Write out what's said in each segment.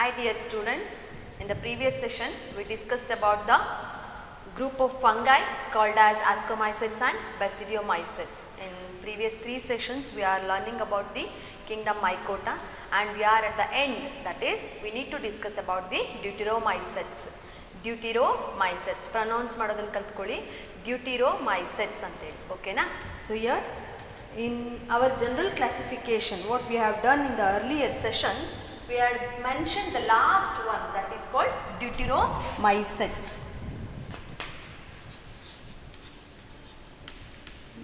Hi dear students, in the previous session we discussed about the group of fungi called as ascomycetes and basidiomycetes. In previous 3 sessions we are learning about the kingdom Mycota and we are at the end, that is we need to discuss about the deuteromycetes. Deuteromycetes, pronounce ಮಾಡೋದನ್ನು ಕಲ್ತ್ಕೊಳ್ಳಿ, deuteromycetes ಅಂತೇಳಿ, ಓಕೆನಾ? So here in our general classification what we have done in the earlier sessions, we had mentioned the last one, that is called deuteromycetes.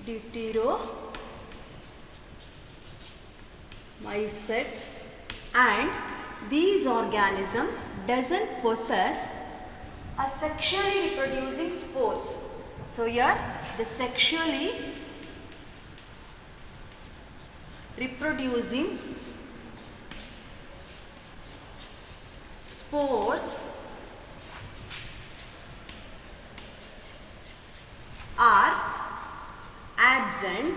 Deuteromycetes, and these organism doesn't possess a sexually reproducing spores. So here the sexually reproducing spores are absent.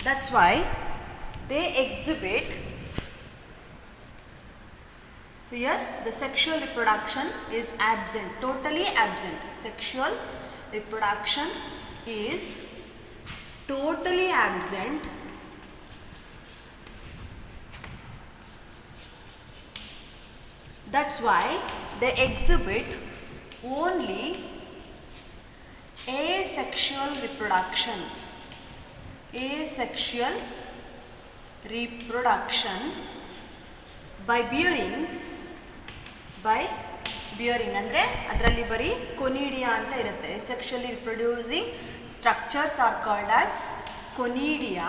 That's why they exhibit. So here the sexual reproduction is absent, totally absent. Sexual reproduction is totally absent. That's why they exhibit only asexual reproduction. Asexual reproduction by bearing ಅಂದ್ರೆ ಅದರಲ್ಲಿ ಬರೀ ಕೊನಿಡಿಯಾ ಅಂತ ಇರುತ್ತೆ. Asexually reproducing structures are called as conidia.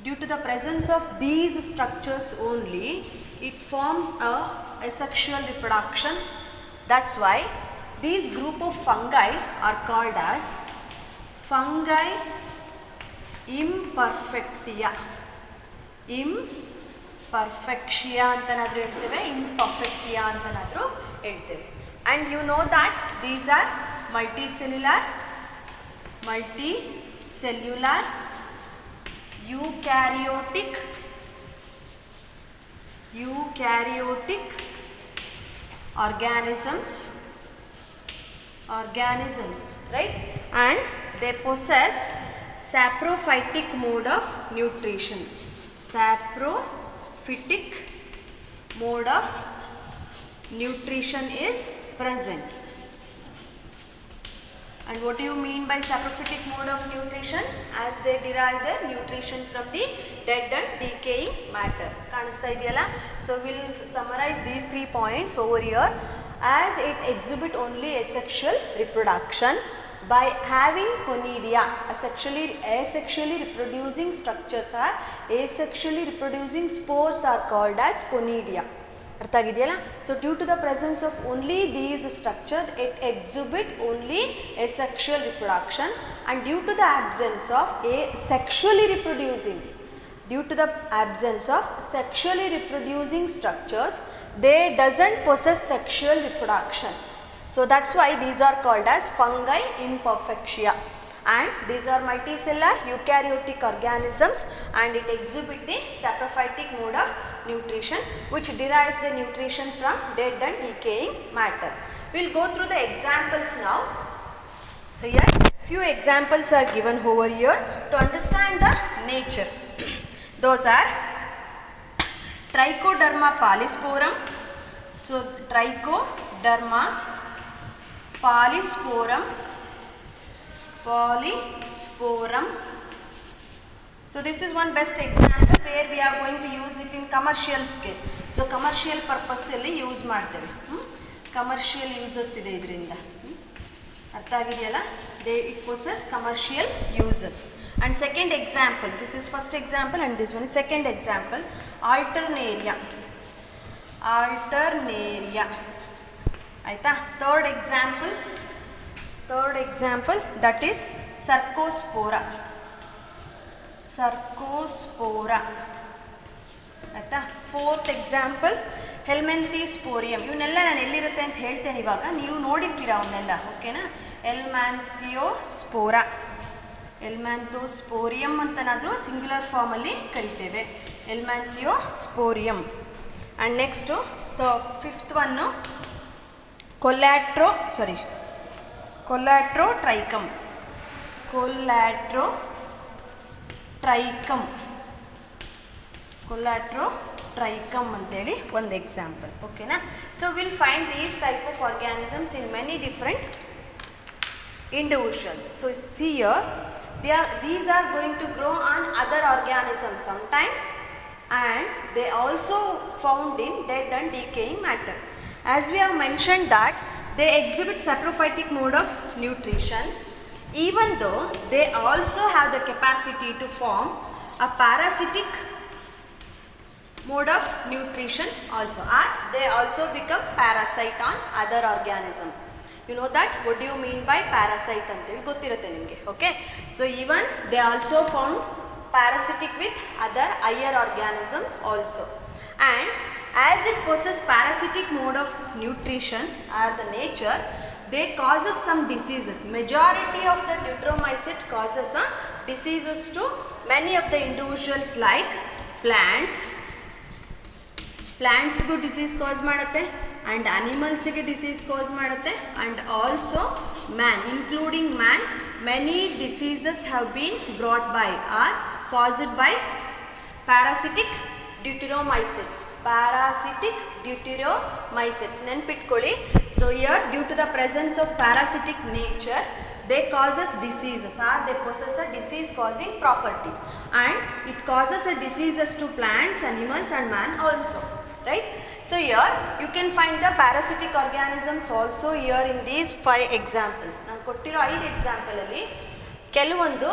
Due to the presence of these structures only, it forms a asexual reproduction. That's why these group of fungi are called as fungi imperfectia. Imperfectia ಅಂತನಾದರೂ ಹೇಳ್ತೇವೆ, imperfectia ಅಂತನಾದರೂ ಹೇಳ್ತೇವೆ. And you know that these are multicellular, eukaryotic organisms, right? And they possess saprophytic mode of nutrition. Saprophytic mode of nutrition is present. And what do you mean by saprophytic mode of nutrition? As they derive their nutrition from the dead and decaying matter. ಕಾಣಿಸ್ತಾ ಇದೆಯಲ್ಲ? So we'll summarize these 3 points over here. As it exhibit only asexual reproduction by having conidia, asexually reproducing structures are asexually reproducing spores are called as conidia. ಅರ್ಥ ಆಗಿದೆಯಲ್ಲ? So due to the presence of only these structures, it exhibit only asexual reproduction, and due to the absence of sexually reproducing structures, they doesn't possess sexual reproduction. So that's why these are called as fungi imperfectia. And these are multicellular eukaryotic organisms, and it exhibit the saprophytic mode of nutrition, which derives the nutrition from dead and decaying matter. We'll go through the examples now. So here few examples are given over here to understand the nature. Those are Trichoderma polysporum. So Trichoderma polysporum. So this is one best example where we are going to use it in commercial scale. So commercial purpose ಅಲ್ಲಿ use ಮಾಡ್ತೇವೆ. Commercial uses ಇದೆ ಇದರಿಂದ. ಅರ್ಥ ಆಗಿದೆಯಲ್ಲ? It possesses commercial uses. And second example, this is first example and this one is second example, Alternaria. ಆಯ್ತಾ? Third example, that is Cercospora. ಆಯ್ತಾ? Fourth example, Helminthisporium. ಇವನ್ನೆಲ್ಲ ನಾನು ಎಲ್ಲಿರುತ್ತೆ ಅಂತ ಹೇಳ್ತೇನೆ ಇವಾಗ, ನೀವು ನೋಡಿರ್ತೀರ ಅವನ್ನೆಲ್ಲ, ಓಕೆನಾ? Helminthospora. ಎಲ್ಮ್ಯಾಂಥೋಸ್ಪೋರಿಯಂ ಅಂತನಾದರೂ ಸಿಂಗ್ಯುಲರ್ ಫಾರ್ಮಲ್ಲಿ ಕರಿತೇವೆ. Helminthosporium. And next the fifth one collaterotrichum. Collaterotrichum ಅಂತೇಳಿ ಒಂದು ಎಕ್ಸಾಂಪಲ್. ಓಕೆನಾ? So will find these type of organisms in many different individuals. So see here, these are going to grow on other organisms sometimes, and they also found in dead and decaying matter. As we have mentioned that they exhibit saprophytic mode of nutrition, even though they also have the capacity to form a parasitic mode of nutrition also, or they also become parasite on other organism. You know that? What do you mean by parasite ಅಂತೇಳಿ ಗೊತ್ತಿರುತ್ತೆ ನಿಮಗೆ. Okay, so even they also found parasitic with other higher organisms also, and as it possesses parasitic mode of nutrition or the nature, they causes some diseases. Majority of the deuteromycete causes diseases to many of the individuals like plants ಗೂ disease ಕಾಸ್ ಮಾಡುತ್ತೆ, and animals ಗೆ disease ಕಾಸ್ ಮಾಡುತ್ತೆ, and also man, including man, many diseases have been brought by or caused by parasitic deuteromycetes. ನೆನ್ಪಿಟ್ಕೊಳ್ಳಿ. So here, due to the presence of parasitic nature, they causes diseases, or they possess a disease causing property, and it causes a diseases to plants, animals and man also, right? So here you can find the parasitic organisms also here in these 5 examples. ನಾನು ಕೊಟ್ಟಿರೋ 5 example ಅಲ್ಲಿ ಕೆಲವೊಂದು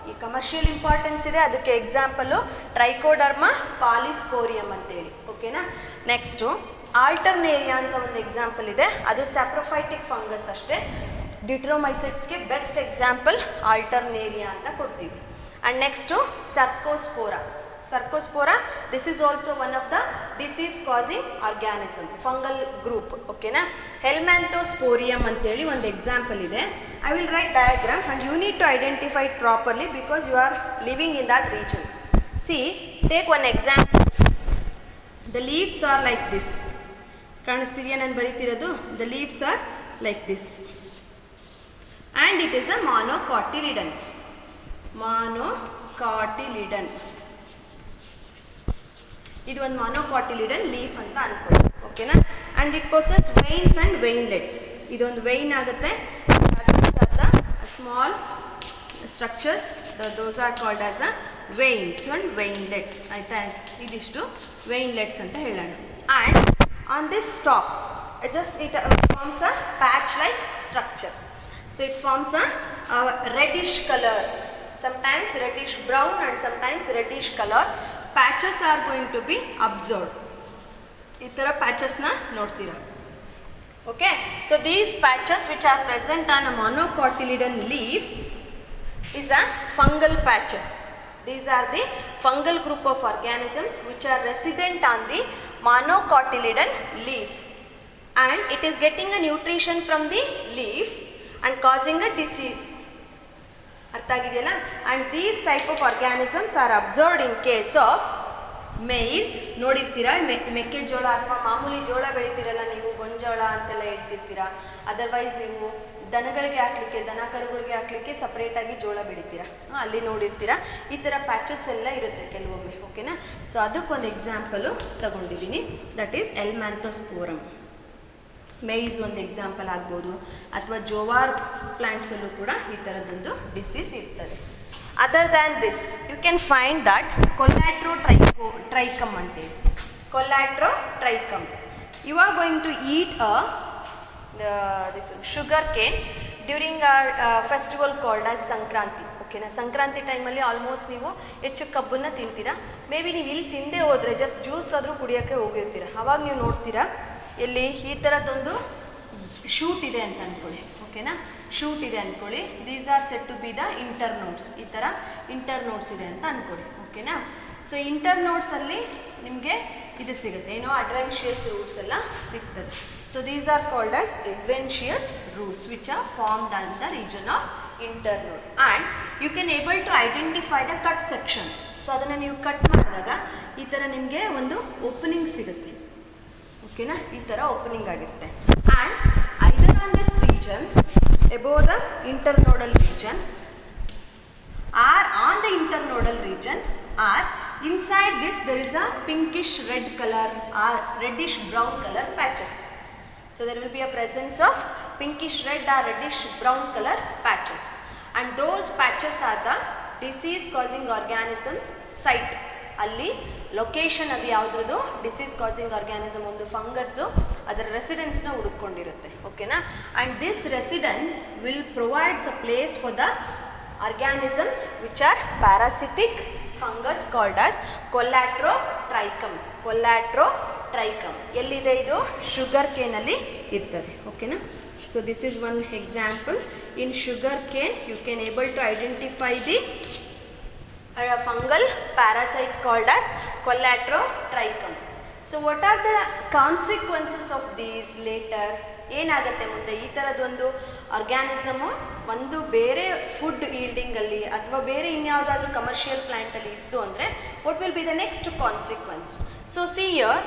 ಈ commercial importance ಇದೆ, ಅದಕ್ಕೆ example trichoderma ಪಾಲಿಸ್ಪೋರಿಯಂ ಅಂತೇಳಿ. ಓಕೆನಾ? Next Alternaria ಅಂತ ಒಂದು ಎಕ್ಸಾಂಪಲ್ ಇದೆ, ಅದು ಸ್ಯಾಪ್ರೋಫೈಟಿಕ್ ಫಂಗಸ್ ಅಷ್ಟೇ. ಡ್ಯೂಟ್ರೋಮೈಸೆಟ್ಸ್ಗೆ ಬೆಸ್ಟ್ ಎಕ್ಸಾಂಪಲ್ ಆಲ್ಟರ್ನೇರಿಯಾ ಅಂತ ಕೊಡ್ತೀವಿ. And next Cercospora, this is also one of the disease causing organism, fungal group. ಓಕೆನಾ? ಹೆಲ್ಮ್ಯಾಂಥೋಸ್ಪೋರಿಯಂ ಅಂತೇಳಿ ಒಂದು ಎಕ್ಸಾಂಪಲ್ ಇದೆ. I will write diagram and you need to identify it properly because you are living in that region. See, take one example. The leaves are like this. ಕಾಣಿಸ್ತಿದೆಯಾ ನಾನು ಬರೀತಿರೋದು? The leaves are like this, and it is a monocotyledon. ಇದು ಒಂದು monocotyledon leaf ಅಂತ ಅನ್ಕೊಳ್ಳಿ. ಓಕೆನಾ? And it possess veins and veinlets. ಇದೊಂದು vein ಆಗುತ್ತೆ, small structures, those are called as a veins and veinlets. ಆಯಿತಾ? ಇದಿಷ್ಟು ವೇನ್ಲೆಟ್ಸ್ ಅಂತ ಹೇಳೋಣ. And on this top just it forms a patch like structure. So it forms a reddish color, sometimes reddish brown and sometimes reddish color. Patches are going to be observed. ಈ ಥರ ಪ್ಯಾಚಸ್ನ ನೋಡ್ತೀರಾ. Okay, so these patches which are present on a monocotyledon leaf is a fungal patches. These are the fungal group of organisms which are resident on the monocotyledon leaf, and it is getting a nutrition from the leaf and causing a disease. ಅರ್ಥ ಆಗಿದೆಯಲ್ಲ? And these type of organisms are observed in case of maize. ನೋಡಿರ್ತೀರ, ಮೆಕ್ಕೆಜೋಳ ಅಥವಾ ಮಾಮೂಲಿ ಜೋಳ ಬೆಳಿತೀರಲ್ಲ ನೀವು, ಗೊಂಜೋಳ ಅಂತೆಲ್ಲ ಹೇಳ್ತಿರ್ತೀರಾ. Otherwise ನೀವು ದನಗಳಿಗೆ ಹಾಕ್ಲಿಕ್ಕೆ, ದನ ಕರುಗಳಿಗೆ ಹಾಕ್ಲಿಕ್ಕೆ ಸಪ್ರೇಟಾಗಿ ಜೋಳ ಬೆಳಿತೀರಾ, ಅಲ್ಲಿ ನೋಡಿರ್ತೀರಾ. ಈ ಥರ ಪ್ಯಾಚಸ್ ಎಲ್ಲ ಇರುತ್ತೆ ಕೆಲವೊಮ್ಮೆ. ಓಕೆನಾ? ಸೊ ಅದಕ್ಕೊಂದು ಎಕ್ಸಾಂಪಲು ತಗೊಂಡಿದ್ದೀನಿ, ದಟ್ ಈಸ್ ಹೆಲ್ಮ್ಯಾಂಥೋಸ್ಪೋರಮ್. ಮೇಯ್ಸ್ ಒಂದು ಎಕ್ಸಾಂಪಲ್ ಆಗ್ಬೋದು, ಅಥವಾ ಜೋವಾರ್ ಪ್ಲ್ಯಾಂಟ್ಸಲ್ಲೂ ಕೂಡ ಈ ಥರದ್ದೊಂದು ಡಿಸೀಸ್ ಇರ್ತದೆ. Other than this you can find that Colletotrichum ಅಂತೇಳಿ. Colletotrichum, you are going to eat this sugar cane during our festival called as Sankranti. ಓಕೆನಾ? ಸಂಕ್ರಾಂತಿ ಟೈಮಲ್ಲಿ ಆಲ್ಮೋಸ್ಟ್ ನೀವು ಹೆಚ್ಚು ಕಬ್ಬನ್ನು ತಿಂತೀರಾ. ಮೇ ಬಿ ನೀವು ಇಲ್ಲಿ ತಿಂದೇ ಹೋದರೆ ಜಸ್ಟ್ ಜ್ಯೂಸ್ ಆದರೂ ಕುಡಿಯೋಕ್ಕೆ ಹೋಗಿರ್ತೀರ. ಆವಾಗ ನೀವು ನೋಡ್ತೀರಾ ಇಲ್ಲಿ ಈ ಥರದ್ದೊಂದು ಶೂಟ್ ಇದೆ ಅಂತ ಅಂದ್ಕೊಳ್ಳಿ. ಓಕೆನಾ? ಶೂಟ್ ಇದೆ ಅಂದ್ಕೊಳ್ಳಿ. These are set to be the internodes. ಈ ಥರ ಇಂಟರ್ನೋಡ್ಸ್ ಇದೆ ಅಂತ ಅಂದ್ಕೊಳ್ಳಿ. ಓಕೆನಾ? ಸೊ ಇಂಟರ್ನೋಡ್ಸಲ್ಲಿ ನಿಮಗೆ ಇದು ಸಿಗುತ್ತೆ, ಏನೋ ಅಡ್ವೆನ್ಷಿಯಸ್ ರೂಟ್ಸ್ ಎಲ್ಲ ಸಿಗ್ತದೆ. So these are called as adventitious roots which are formed on the region of internode, and you can able to identify the cut section. So ಅದನ್ನು ನೀವು ಕಟ್ ಮಾಡಿದಾಗ ಥರ ನಿಮಗೆ ಒಂದು ಓಪನಿಂಗ್ ಸಿಗುತ್ತೆ. ಓಕೆನಾ, ಈ ಥರ ಓಪನಿಂಗ್ ಆಗಿರುತ್ತೆ. And either on this region above the internodal region or on the internodal region or inside this there is a pinkish red color or reddish brown color patches. So there will be a presence of pinkish red or reddish brown color patches, and those patches are the disease causing organisms site. ಅಲ್ಲಿ location ಅದು ಯಾವುದ್ರದ್ದು disease causing organism ಒಂದು fungus ಅದರ ರೆಸಿಡೆನ್ಸ್ನ ಹುಡುಕೊಂಡಿರುತ್ತೆ. ಓಕೆನಾ, and this residence will provides a place for the organisms which are parasitic fungus called as Colletotrichum. Colletotrichum ಎಲ್ಲಿದೆ? ಇದು ಶುಗರ್ ಕೇನಲ್ಲಿ ಇರ್ತದೆ. ಓಕೆನಾ, so this is one example. In sugar cane you can able to identify the a fungal parasite called as Collatrotrichum. So what are the consequences of these later? ಏನಾಗುತ್ತೆ ಮುಂದೆ ಈ ಥರದೊಂದು ಆರ್ಗ್ಯಾನಿಸಮು ಒಂದು ಬೇರೆ ಫುಡ್ ಈಲ್ಡಿಂಗಲ್ಲಿ ಅಥವಾ ಬೇರೆ ಇನ್ಯಾವುದಾದ್ರೂ ಕಮರ್ಷಿಯಲ್ ಪ್ಲ್ಯಾಂಟಲ್ಲಿ ಇತ್ತು ಅಂದರೆ what will be the next consequence? So see here,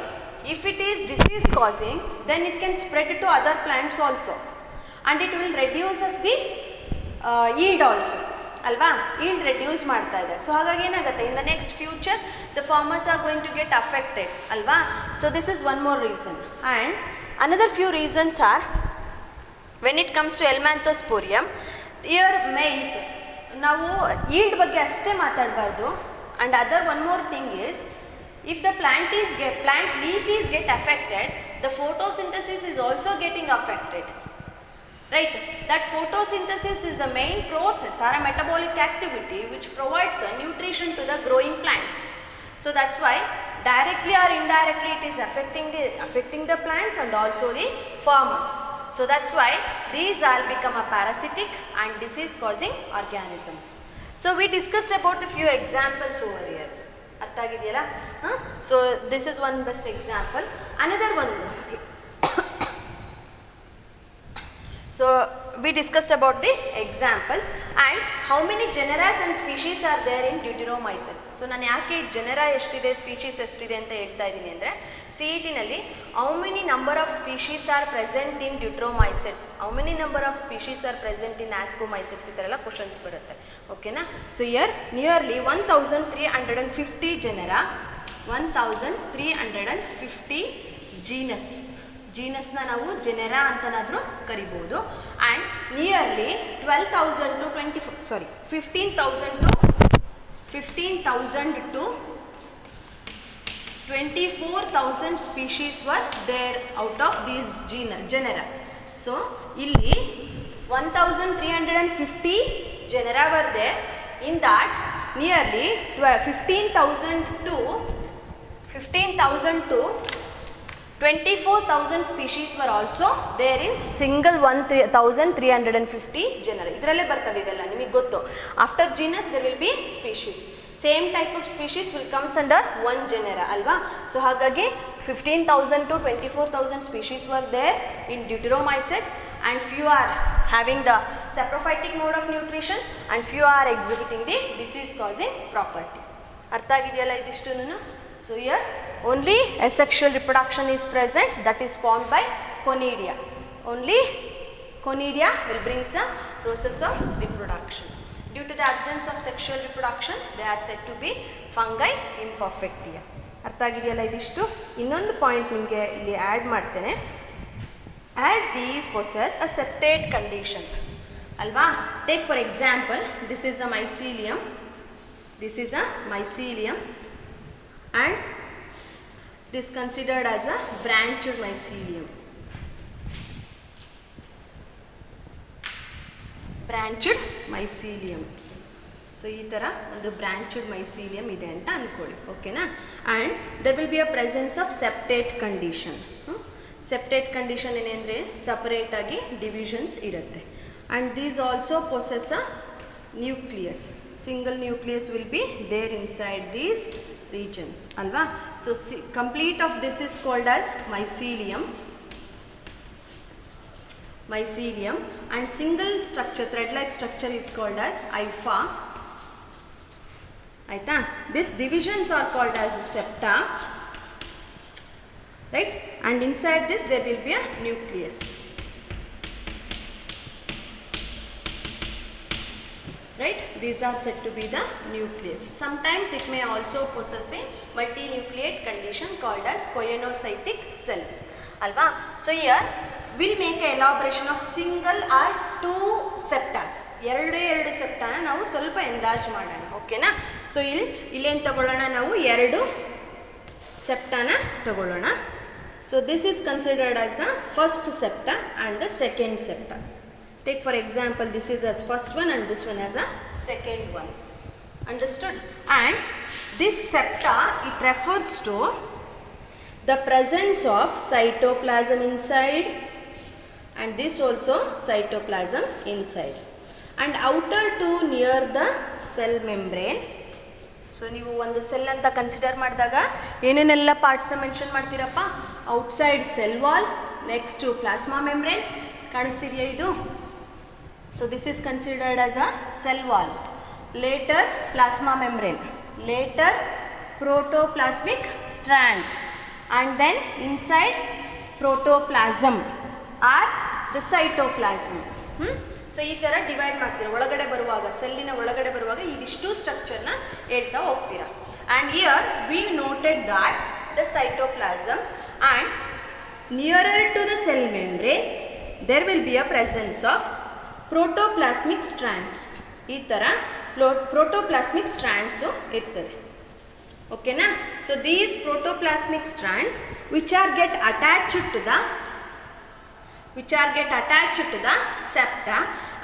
if it is disease causing then it can spread to other plants also and it will reduces the yield also ಅಲ್ವಾ? Yield reduce ಮಾಡ್ತಾ ಇದೆ. So ಹಾಗಾಗಿ ಏನಾಗುತ್ತೆ, in the next future the farmers are going to get affected ಅಲ್ವಾ? So this is one more reason. And another few reasons are when it comes to Helminthosporium, year mice ನಾವು yield ಬಗ್ಗೆ ಅಷ್ಟೇ ಮಾತಾಡಬಾರ್ದು. And other one more thing is, if the plant leaf is get affected, the photosynthesis is also getting affected. Right, that photosynthesis is the main process or a metabolic activity which provides a nutrition to the growing plants. So that's why directly or indirectly it is affecting the plants and also the farmers. So that's why these all become a parasitic and disease causing organisms. So we discussed about the few examples over here. ಅರ್ಥ ಆಗಿದೆಯಲ್ಲ? So this is one best example. Another one. So we discussed about the examples and how many genera and species are there in Deuteromycetes. So ನಾನು ಯಾಕೆ ಜನರ ಎಷ್ಟಿದೆ species ಎಷ್ಟಿದೆ ಅಂತ ಹೇಳ್ತಾ ಇದ್ದೀನಿ ಅಂದರೆ, ಸಿ ಇ ಟಿನಲ್ಲಿ how many number of species are present in deuteromycetes, how many number of species are present in ascomycetes, ಈ ಥರ ಎಲ್ಲ ಕ್ವಶನ್ಸ್ ಬರುತ್ತೆ. ಓಕೆನಾ, ಸೊ ಇಯರ್ ನಿಯರ್ಲಿ 1350 ಜನರ, 1350 ಜೀನಸ್ನ ನಾವು ಜೆನೆರಾ ಅಂತನಾದರೂ ಕರಿಬೋದು. And nearly 15,000 to 24,000 species were there out of these genera. So ಇಲ್ಲಿ 1350 genera were there. In that nearly 15,000 to 24,000 species were also there in single 1350 genera. ಇದರಲ್ಲೇ ಬರ್ತವೆ ಇವೆಲ್ಲ, ನಿಮಗೆ ಗೊತ್ತು. After genus there will be species. Same type of species will comes under one genera ಅಲ್ವಾ? So ಹಾಗಾಗಿ 15,000 to 24,000 species were there in deuteromycetes and few are having the saprophytic mode of nutrition and few are exhibiting the disease causing property. ಅರ್ಥ ಆಗಿದೆಯಲ್ಲ ಇದಿಷ್ಟು? So here only asexual reproduction is present, that is formed by conidia. Only conidia will bring some process of reproduction. Due to the absence of sexual reproduction, they are said to be fungi imperfectia. ಅರ್ಥ ಆಗಿದೆಯಲ್ಲ ಇದಿಷ್ಟು? ಇನ್ನೊಂದು point ನಿಮಗೆ ಇಲ್ಲಿ add ಮಾಡ್ತೇನೆ. As these possess a septate condition ಅಲ್ವಾ? Take for example, this is a mycelium. And this considered as a branched mycelium. So ಈ ಥರ ಒಂದು ಬ್ರಾಂಚೆಡ್ ಮೈಸೀಲಿಯಂ ಇದೆ ಅಂತ ಅಂದ್ಕೊಳ್ಳಿ. ಓಕೆನಾ? And there will be a presence of septate condition. Septate condition ಏನೆಂದರೆ ಸಪರೇಟಾಗಿ ಡಿವಿಷನ್ಸ್ ಇರುತ್ತೆ. And these also possess a nucleus. Single nucleus will be there inside these regions alva. So complete of this is called as mycelium and single structure, thread like structure is called as hypha. ಆಯಿತಾ. This divisions are called as septa, right, and inside this there will be a nucleus, right. These are said to be the nucleus. Sometimes it may also possess a multinucleate condition called as choanocytic cells, alva. So here we'll make a elaboration of single or two septas. ಎರಡು ಸೆಪ್ಟಾನ ನಾವು ಸ್ವಲ್ಪ ಎಂಲಾರ್ಜ್ ಮಾಡೋಣ, ಓಕೆನಾ. So ಇಲ್ಲಿ ಏನು ತಗೊಳ್ಳೋಣ, ನಾವು ಎರಡು ಸೆಪ್ಟಾನ ತಗೊಳ್ಳೋಣ. So this is considered as the first septa and the second septa. Take for example, this is as first one and this one as a second one. Understood? And this septa, it refers to the presence of cytoplasm inside, and this also cytoplasm inside, and outer to near the cell membrane. So ನೀವು ಒಂದು cell ಅಂತ consider ಮಾಡಿದಾಗ ಏನೇನೆಲ್ಲ ಪಾರ್ಟ್ಸ್ನ mention ಮಾಡ್ತೀರಪ್ಪ? Outside cell wall, next plasma membrane, ಕಾಣಿಸ್ತಿದೆಯಾ ಇದು? So this is considered as a cell wall. Later plasma membrane, later protoplasmic strands, and then inside protoplasm are the cytoplasm. So ಈ ಥರ divide ಮಾಡ್ತೀರಾ. ಒಳಗಡೆ ಬರುವಾಗ, ಸೆಲ್ಲಿನ ಒಳಗಡೆ ಬರುವಾಗ ಇದಿಷ್ಟು ಸ್ಟ್ರಕ್ಚರ್ನ ಹೇಳ್ತಾ ಹೋಗ್ತೀರಾ. And here we noted that the cytoplasm and nearer to the cell membrane there will be a presence of protoplasmic strands. ಈ ಥರ ಪ್ರೋಟೋಪ್ಲಾಸ್ಮಿಕ್ ಸ್ಟ್ರಾಂಡ್ಸು ಇರ್ತದೆ, ಓಕೆನಾ. So these protoplasmic strands which are get attached to the septa,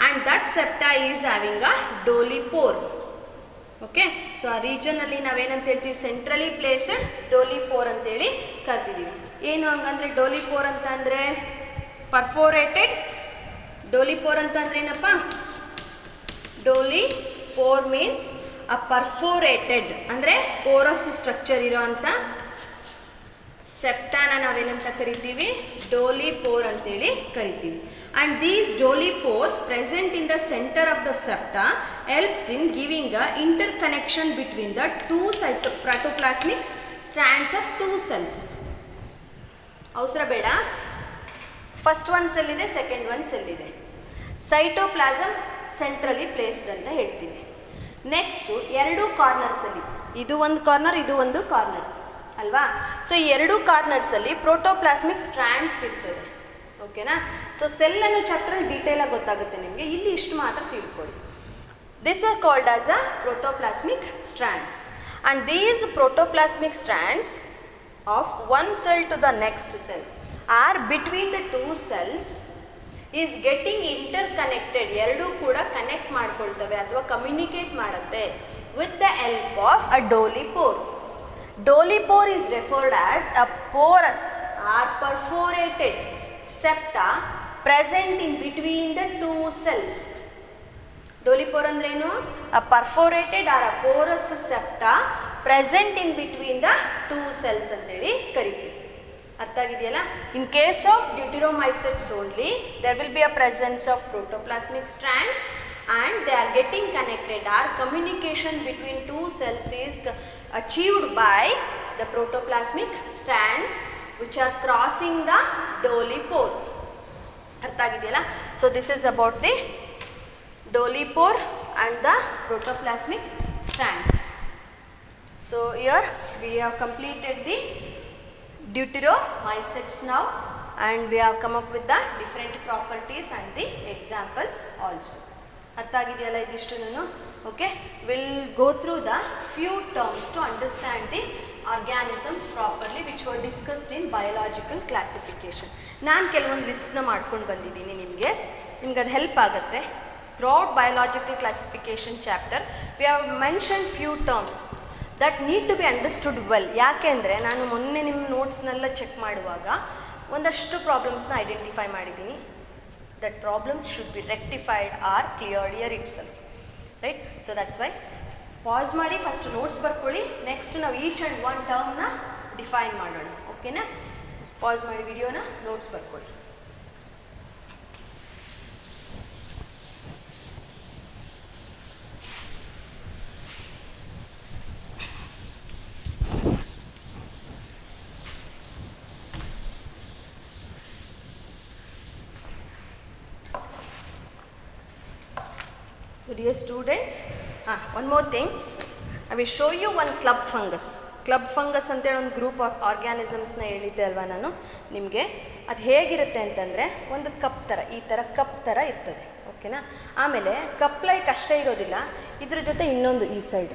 and that septa is having a dolipore. Okay, so ಆ ರೀಜನಲ್ಲಿ ನಾವೇನಂತ ಹೇಳ್ತೀವಿ, centrally placed ಡೋಲಿಪೋರ್ ಅಂತೇಳಿ ಕಲ್ತಿದ್ದೀವಿ. ಏನು ಹಂಗಂದ್ರೆ ಡೋಲಿಪೋರ್ ಅಂತ ಅಂದರೆ ಪರ್ಫೋರೇಟೆಡ್. ಡೋಲಿಪೋರ್ ಅಂತ ಅಂದ್ರೆ ಏನಪ್ಪ? ಡೋಲಿಪೋರ್ ಮೀನ್ಸ್ ಅ ಪರ್ಫೋರೇಟೆಡ್ ಅಂದರೆ ಪೋರಸ್ ಸ್ಟ್ರಕ್ಚರ್ ಇರೋ ಅಂತ ಸೆಪ್ಟಾನ ನಾವೇನಂತ ಕರಿತೀವಿ? ಡೋಲಿಪೋರ್ ಅಂತೇಳಿ ಕರಿತೀವಿ. And these dolipores present in the center of the septa helps in giving a inter connection between the two protoplasmic strands of two cells. ಅವಸರ ಬೇಡ. ಫಸ್ಟ್ ಒನ್ ಸೆಲ್ ಇದೆ, ಸೆಕೆಂಡ್ ಒನ್ ಸೆಲ್ ಇದೆ. Cytoplasm centrally placed ಅಂತ ಹೇಳ್ತೀವಿ. Next ಎರಡು ಕಾರ್ನರ್ಸಲ್ಲಿ, ಇದು ಒಂದು corner, ಇದು ಒಂದು ಕಾರ್ನರ್ ಅಲ್ವಾ. ಸೊ ಎರಡು ಕಾರ್ನರ್ಸಲ್ಲಿ ಪ್ರೋಟೋಪ್ಲಾಸ್ಮಿಕ್ ಸ್ಟ್ರಾಂಡ್ಸ್ ಇರ್ತದೆ, ಓಕೆನಾ. ಸೊ ಸೆಲ್ಲನ್ನು ಚಾಪ್ಟರ್ ಡೀಟೇಲಾಗಿ ಗೊತ್ತಾಗುತ್ತೆ ನಿಮಗೆ, ಇಲ್ಲಿ ಇಷ್ಟು ಮಾತ್ರ ತಿಳ್ಕೊಳ್ಳಿ. This are called as a protoplasmic strands, and these protoplasmic strands of one cell to the next cell are between the two cells is getting inter connected. ಎರಡೂ ಕೂಡ ಕನೆಕ್ಟ್ ಮಾಡ್ಕೊಳ್ತವೆ ಅಥವಾ ಕಮ್ಯುನಿಕೇಟ್ ಮಾಡುತ್ತೆ with the help of a dolipore. Dolipore is referred as a porous or perforated septa present in between the two cells. Dolipore ಅಂದ್ರೇನು? A perforated or a porous septa present in between the two cells ಅಂತೇಳಿ ಕರಿತೀವಿ. ಅರ್ಥ ಆಗಿದೆಯಲ್ಲ? In case of deuteromycetes only, there will be a presence of protoplasmic strands and they are getting connected. Our communication between two cells is achieved by the protoplasmic strands which are crossing the dolipore. ಅರ್ಥ ಆಗಿದೆಯಲ್ಲ? So this is about the dolipore and the protoplasmic strands. So here we have completed the deuteromycetes now, and we have come up with the different properties and the examples also. ಅರ್ಥ ಆಗಿದೆಯಲ್ಲ ಇದಿಷ್ಟು? Okay, we'll go through the few terms to understand the organisms properly which were discussed in biological classification. ನಾನು ಕೆಲವೊಂದು ಲಿಸ್ಟ್ನ ಮಾಡ್ಕೊಂಡು ಬಂದಿದ್ದೀನಿ ನಿಮಗೆ ಅದು help ಆಗುತ್ತೆ. Throughout biological classification chapter we have mention few terms that need to be understood well. ಯಾಕೆ ಅಂದರೆ ನಾನು ಮೊನ್ನೆ ನಿಮ್ಮ ನೋಟ್ಸ್ನೆಲ್ಲ ಚೆಕ್ ಮಾಡುವಾಗ ಒಂದಷ್ಟು ಪ್ರಾಬ್ಲಮ್ಸ್ನ ಐಡೆಂಟಿಫೈ ಮಾಡಿದ್ದೀನಿ. That problems should be rectified or cleared here itself. Right? So that's why pause ಮಾಡಿ ಫಸ್ಟ್ ನೋಟ್ಸ್ ಬರ್ಕೊಳ್ಳಿ. ನೆಕ್ಸ್ಟ್ ನಾವು ಈಚ್ ಆ್ಯಂಡ್ ಒನ್ ಟರ್ಮ್ನ ಡಿಫೈನ್ ಮಾಡೋಣ. ಓಕೆನಾ? ಪಾಸ್ ಮಾಡಿ ವಿಡಿಯೋನ, ನೋಟ್ಸ್ ಬರ್ಕೊಳ್ಳಿ. So dear students, one more thing, I will show you one club fungus. Club fungus ಅಂತೇಳಿ ಒಂದು ಗ್ರೂಪ್ ಆಫ್ ಆರ್ಗ್ಯಾನಿಸಮ್ಸ್ನ ಹೇಳಿದ್ದೆ ಅಲ್ವಾ ನಾನು ನಿಮಗೆ. ಅದು ಹೇಗಿರುತ್ತೆ ಅಂತಂದರೆ ಒಂದು ಕಪ್ ಥರ, ಈ ಥರ ಕಪ್ ಥರ ಇರ್ತದೆ, ಓಕೆನಾ. ಆಮೇಲೆ ಕಪ್ ಲೈಕ್ ಅಷ್ಟೇ ಇರೋದಿಲ್ಲ, ಇದ್ರ ಜೊತೆ ಇನ್ನೊಂದು ಈ ಸೈಡ್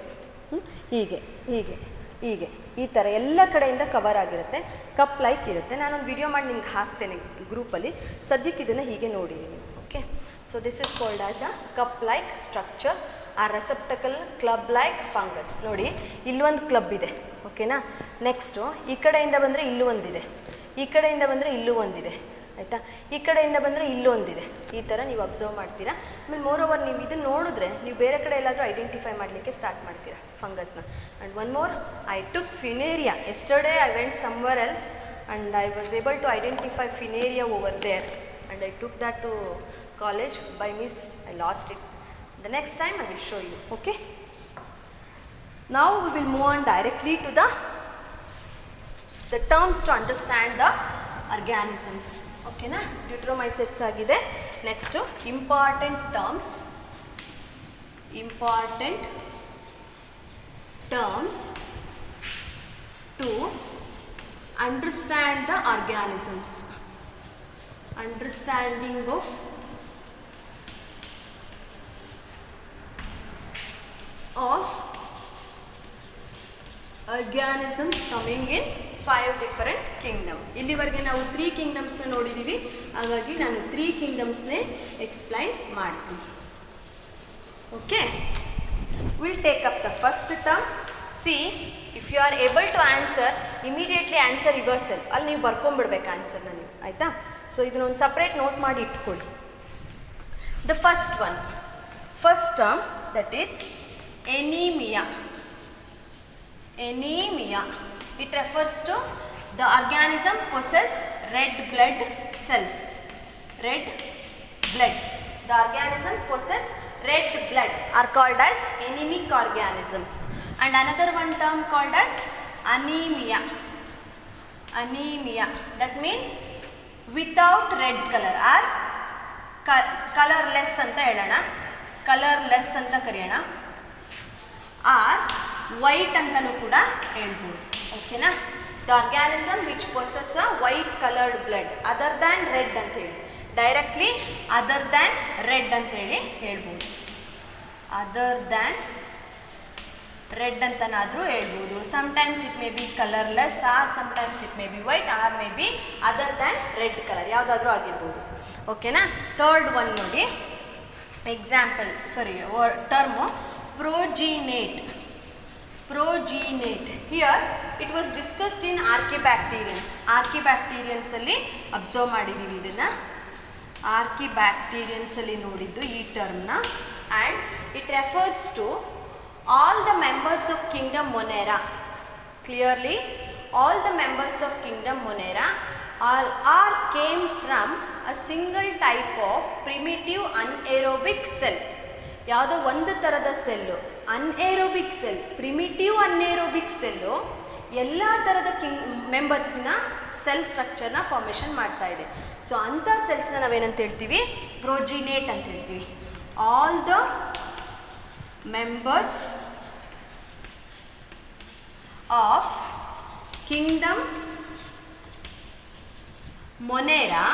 ಹೀಗೆ ಹೀಗೆ ಹೀಗೆ ಈ ಥರ ಎಲ್ಲ ಕಡೆಯಿಂದ ಕವರ್ ಆಗಿರುತ್ತೆ, ಕಪ್ ಲೈಕ್ ಇರುತ್ತೆ. ನಾನೊಂದು ವಿಡಿಯೋ ಮಾಡಿ ನಿಮ್ಗೆ ಹಾಕ್ತೇನೆ ಗ್ರೂಪಲ್ಲಿ, ಸದ್ಯಕ್ಕೆ ಇದನ್ನು ಹೀಗೆ ನೋಡಿರಿ ನೀವು, okay. So this is called as a cup like structure or receptacle club like fungus. ನೋಡಿ ಇಲ್ಲೊಂದು ಕ್ಲಬ್ ಇದೆ, ಓಕೆನಾ. ನೆಕ್ಸ್ಟು ಈ ಕಡೆಯಿಂದ ಬಂದರೆ ಇಲ್ಲೂ ಒಂದಿದೆ, ಈ ಕಡೆಯಿಂದ ಬಂದರೆ ಇಲ್ಲೂ ಒಂದಿದೆ, ಆಯಿತಾ. ಈ ಕಡೆಯಿಂದ ಬಂದರೆ ಇಲ್ಲೂ ಒಂದಿದೆ, ಈ ಥರ ನೀವು ಅಬ್ಸರ್ವ್ ಮಾಡ್ತೀರಾ. ಆಮೇಲೆ ಮೋರೋವರ್ ನೀವು ಇದನ್ನು ನೋಡಿದ್ರೆ ನೀವು ಬೇರೆ ಕಡೆ ಎಲ್ಲಾದರೂ ಐಡೆಂಟಿಫೈ ಮಾಡಲಿಕ್ಕೆ ಸ್ಟಾರ್ಟ್ ಮಾಡ್ತೀರಾ ಫಂಗಸ್ನ. And one more, I took Funaria yesterday. I went somewhere else and I was able to identify Funaria over there and I took that to college. By miss I lost it. The next time I will show you, okay. Now we will move on directly to the terms to understand the organisms, okay na. Deuteromycetes agide. Next important terms to understand the organisms. Understanding of organisms coming in 5 different kingdoms. ಇಲ್ಲಿವರೆಗೆ ನಾವು 3 ಕಿಂಗ್ಡಮ್ಸ್ನ ನೋಡಿದ್ದೀವಿ, ಹಾಗಾಗಿ ನಾನು 3 ಕಿಂಗ್ಡಮ್ಸ್ನೇ explain ಮಾಡ್ತೀನಿ, okay. Will take up the first term. See, if you are able to answer, immediately answer yourself. ಅಲ್ಲಿ ನೀವು ಬರ್ಕೊಂಡ್ಬಿಡ್ಬೇಕು ಆನ್ಸರ್ನ ನೀವು, ಆಯಿತಾ. ಸೊ ಇದನ್ನೊಂದು ಸಪ್ರೇಟ್ ನೋಟ್ ಮಾಡಿ ಇಟ್ಕೊಳ್ಳಿ. The first term that is anemia. It refers to the organism possess red blood cells. The organism possess red blood are called as anemic organisms. And another one term called as anemia. That means without red color or colorless anta helana, colorless anta kariyana, or white ಅಂತಲೂ ಕೂಡ ಹೇಳ್ಬೋದು, ಓಕೆನಾ. The organism which possess a white coloured blood other than red ಅಂತ ಹೇಳಿ, directly other than red ಅಂತ ಹೇಳಿ ಹೇಳ್ಬೋದು. Other than red ಅಂತನಾದರೂ ಹೇಳ್ಬೋದು. Sometimes it may be colourless, or sometimes it may be white, or may be other than red colour, ಯಾವುದಾದ್ರೂ ಆಗಿರ್ಬೋದು, ಓಕೆನಾ. ಥರ್ಡ್ ಒನ್ ನೋಡಿ, example term progenate. Here it was discussed in archibacterians ಅಲ್ಲಿ observe ಮಾಡಿದ್ದೀವಿ ಇದನ್ನು. archibacterians ಅಲ್ಲಿ ನೋಡಿದ್ದು ಈ ಟರ್ಮ್ನ. And it refers to all the members of kingdom Monera. Clearly, all the members of kingdom Monera are came from a single type of primitive anaerobic cell. ಯಾವುದೋ ಒಂದು ಥರದ ಸೆಲ್ಲು, ಅನ್ಏರೋಬಿಕ್ ಸೆಲ್, ಪ್ರಿಮಿಟಿವ್ ಅನ್ಏರೋಬಿಕ್ ಸೆಲ್ಲು ಎಲ್ಲ ಥರದ ಮೆಂಬರ್ಸಿನ cell ಸ್ಟ್ರಕ್ಚರ್ನ formation ಮಾಡ್ತಾ ಇದೆ. So ಅಂಥ ಸೆಲ್ಸ್ನ ನಾವೇನಂತ ಹೇಳ್ತೀವಿ, ಪ್ರೋಜಿನೇಟ್ ಅಂತ ಹೇಳ್ತೀವಿ. All the members of kingdom ಮೊನೆರಾ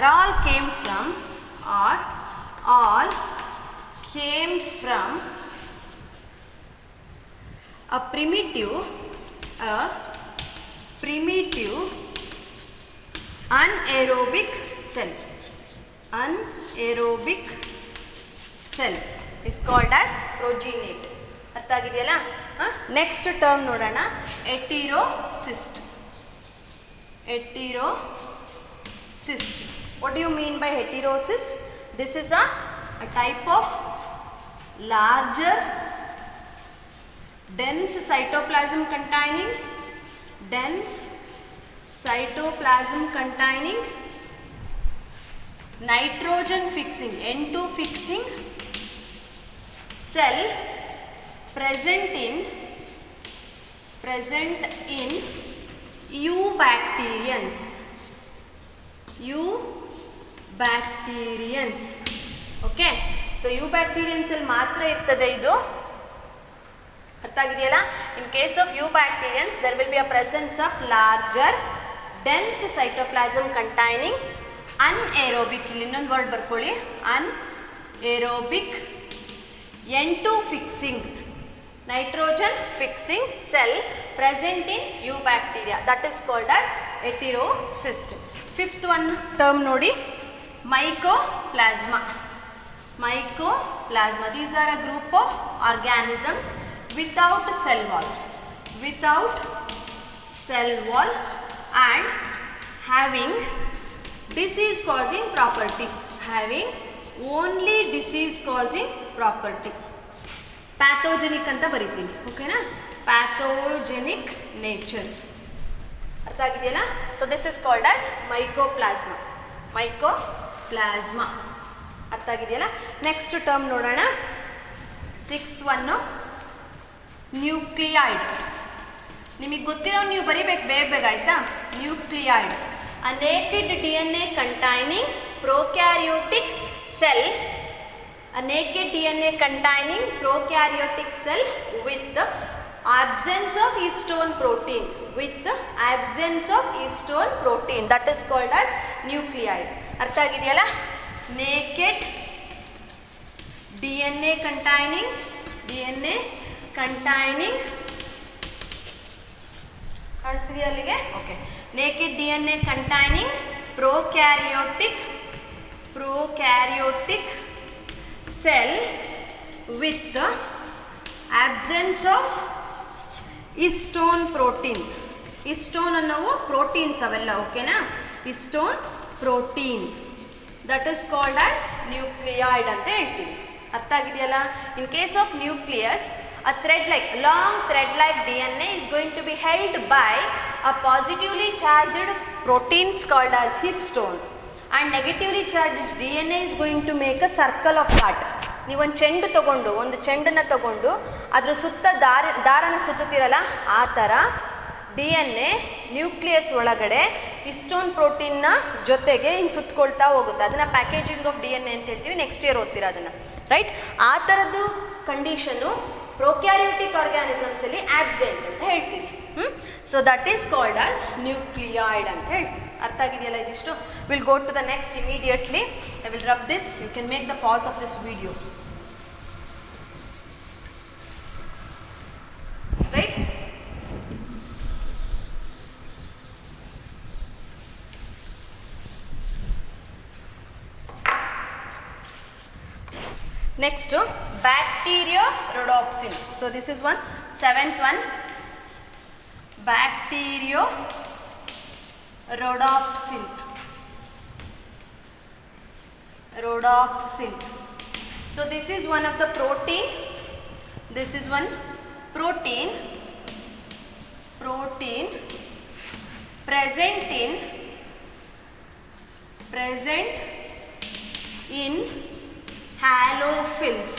all came from a primitive anaerobic cell. Anaerobic cell is called as progenate. ಅರ್ಥ ಆಗಿದೆಯಲ್ಲ. ನೆಕ್ಸ್ಟ್ ಟರ್ಮ್ ನೋಡೋಣ, heterocyst. What do you mean by heterocyst? This is a type of larger dense cytoplasm containing nitrogen fixing, N2 fixing cell present in eubacterians. Okay. So eubacterians ಅಲ್ಲಿ ಮಾತ್ರ ಇರ್ತದೆ ಇದು, ಅರ್ಥ ಆಗಿದೆಯಲ್ಲ. In case of eubacterians there will be a presence of larger dense cytoplasm containing anaerobic, ಇಲ್ಲಿ ಇನ್ನೊಂದು word ಬರ್ಕೊಳ್ಳಿ, anaerobic N2 fixing nitrogen fixing cell present in eubacteria, that is called as heterocyst. Fifth one term nodi, mycoplasma. Mycoplasma, these are a group of organisms without cell wall and having disease causing property, having only disease causing property. Pathogenic ಅಂತ ಬರಿತೀನಿ, ಓಕೆನಾ, pathogenic nature, ಅರ್ಥ ಆಗಿದೆಯಲ್ಲ. So this is called as mycoplasma. ಅರ್ಥ ಆಗಿದೆಯಲ್ಲ. Next term ನೋಡೋಣ. Sixth one nucleoid. ನಿಮಗೆ ಗೊತ್ತಿರೋ ನೀವು ಬರಿಬೇಕು ಬೇಗ ಆಯ್ತಾ. Nucleoid, a naked DNA containing prokaryotic cell, a naked DNA containing prokaryotic cell with the absence of histone protein, that is called as nucleide. ಅರ್ಥ ಆಗಿದೆಯಲ್ಲ. naked DNA containing ಕಾಣಿಸ್ತಿದೆಯಾ ಅಲ್ಲಿಗೆ, okay. naked DNA containing prokaryotic cell with the absence of histone protein. histone ಅನ್ನೋವು proteins ಅವೆಲ್ಲ, ಓಕೆನಾ. histone protein, that is called as nucleoid ಅಂತ ಹೇಳ್ತೀವಿ. ಅರ್ಥ ಆಗಿದೆಯಲ್ಲ. in case of nucleus, a long thread like DNA is going to be held by a positively charged proteins called as histone, and negatively charged DNA is going to make a circle of that. ನೀವೊಂದು ಚೆಂಡನ್ನ ತಗೊಂಡು ಅದ್ರ ಸುತ್ತ ದಾರನ ಸುತ್ತುತ್ತೀರಲ್ಲ, ಆ ಥರ DNA nucleus ಒಳಗಡೆ histone ಪ್ರೋಟೀನ್ನ ಜೊತೆಗೆ ಹಿಂಗೆ ಸುತ್ತಕೊಳ್ತಾ ಹೋಗುತ್ತೆ. ಅದನ್ನು ಪ್ಯಾಕೇಜಿಂಗ್ ಆಫ್ DNA ಅಂತ ಹೇಳ್ತೀವಿ. ನೆಕ್ಸ್ಟ್ ಇಯರ್ ಓದ್ತೀರಾ ಅದನ್ನು, ರೈಟ್. ಆ ಥರದ್ದು ಕಂಡೀಷನು ಪ್ರೊಕ್ಯಾರಿಯೋಟಿಕ್ ಆರ್ಗ್ಯಾನಿಸಮ್ಸಲ್ಲಿ ಆಬ್ಸೆಂಟ್ ಅಂತ ಹೇಳ್ತೀವಿ. So that is called as nucleoid ಅಂತ ಹೇಳ್ತೀವಿ. ಅರ್ಥ ಆಗಿದೆಯಲ್ಲ ಇದಿಷ್ಟು. Will go to the next immediately. I will rub this. You can make the pause of this video, right. Next, Bacteriorhodopsin. So this is one, seventh one, Bacteriorhodopsin. So this is one of the protein. This is one protein present in halophils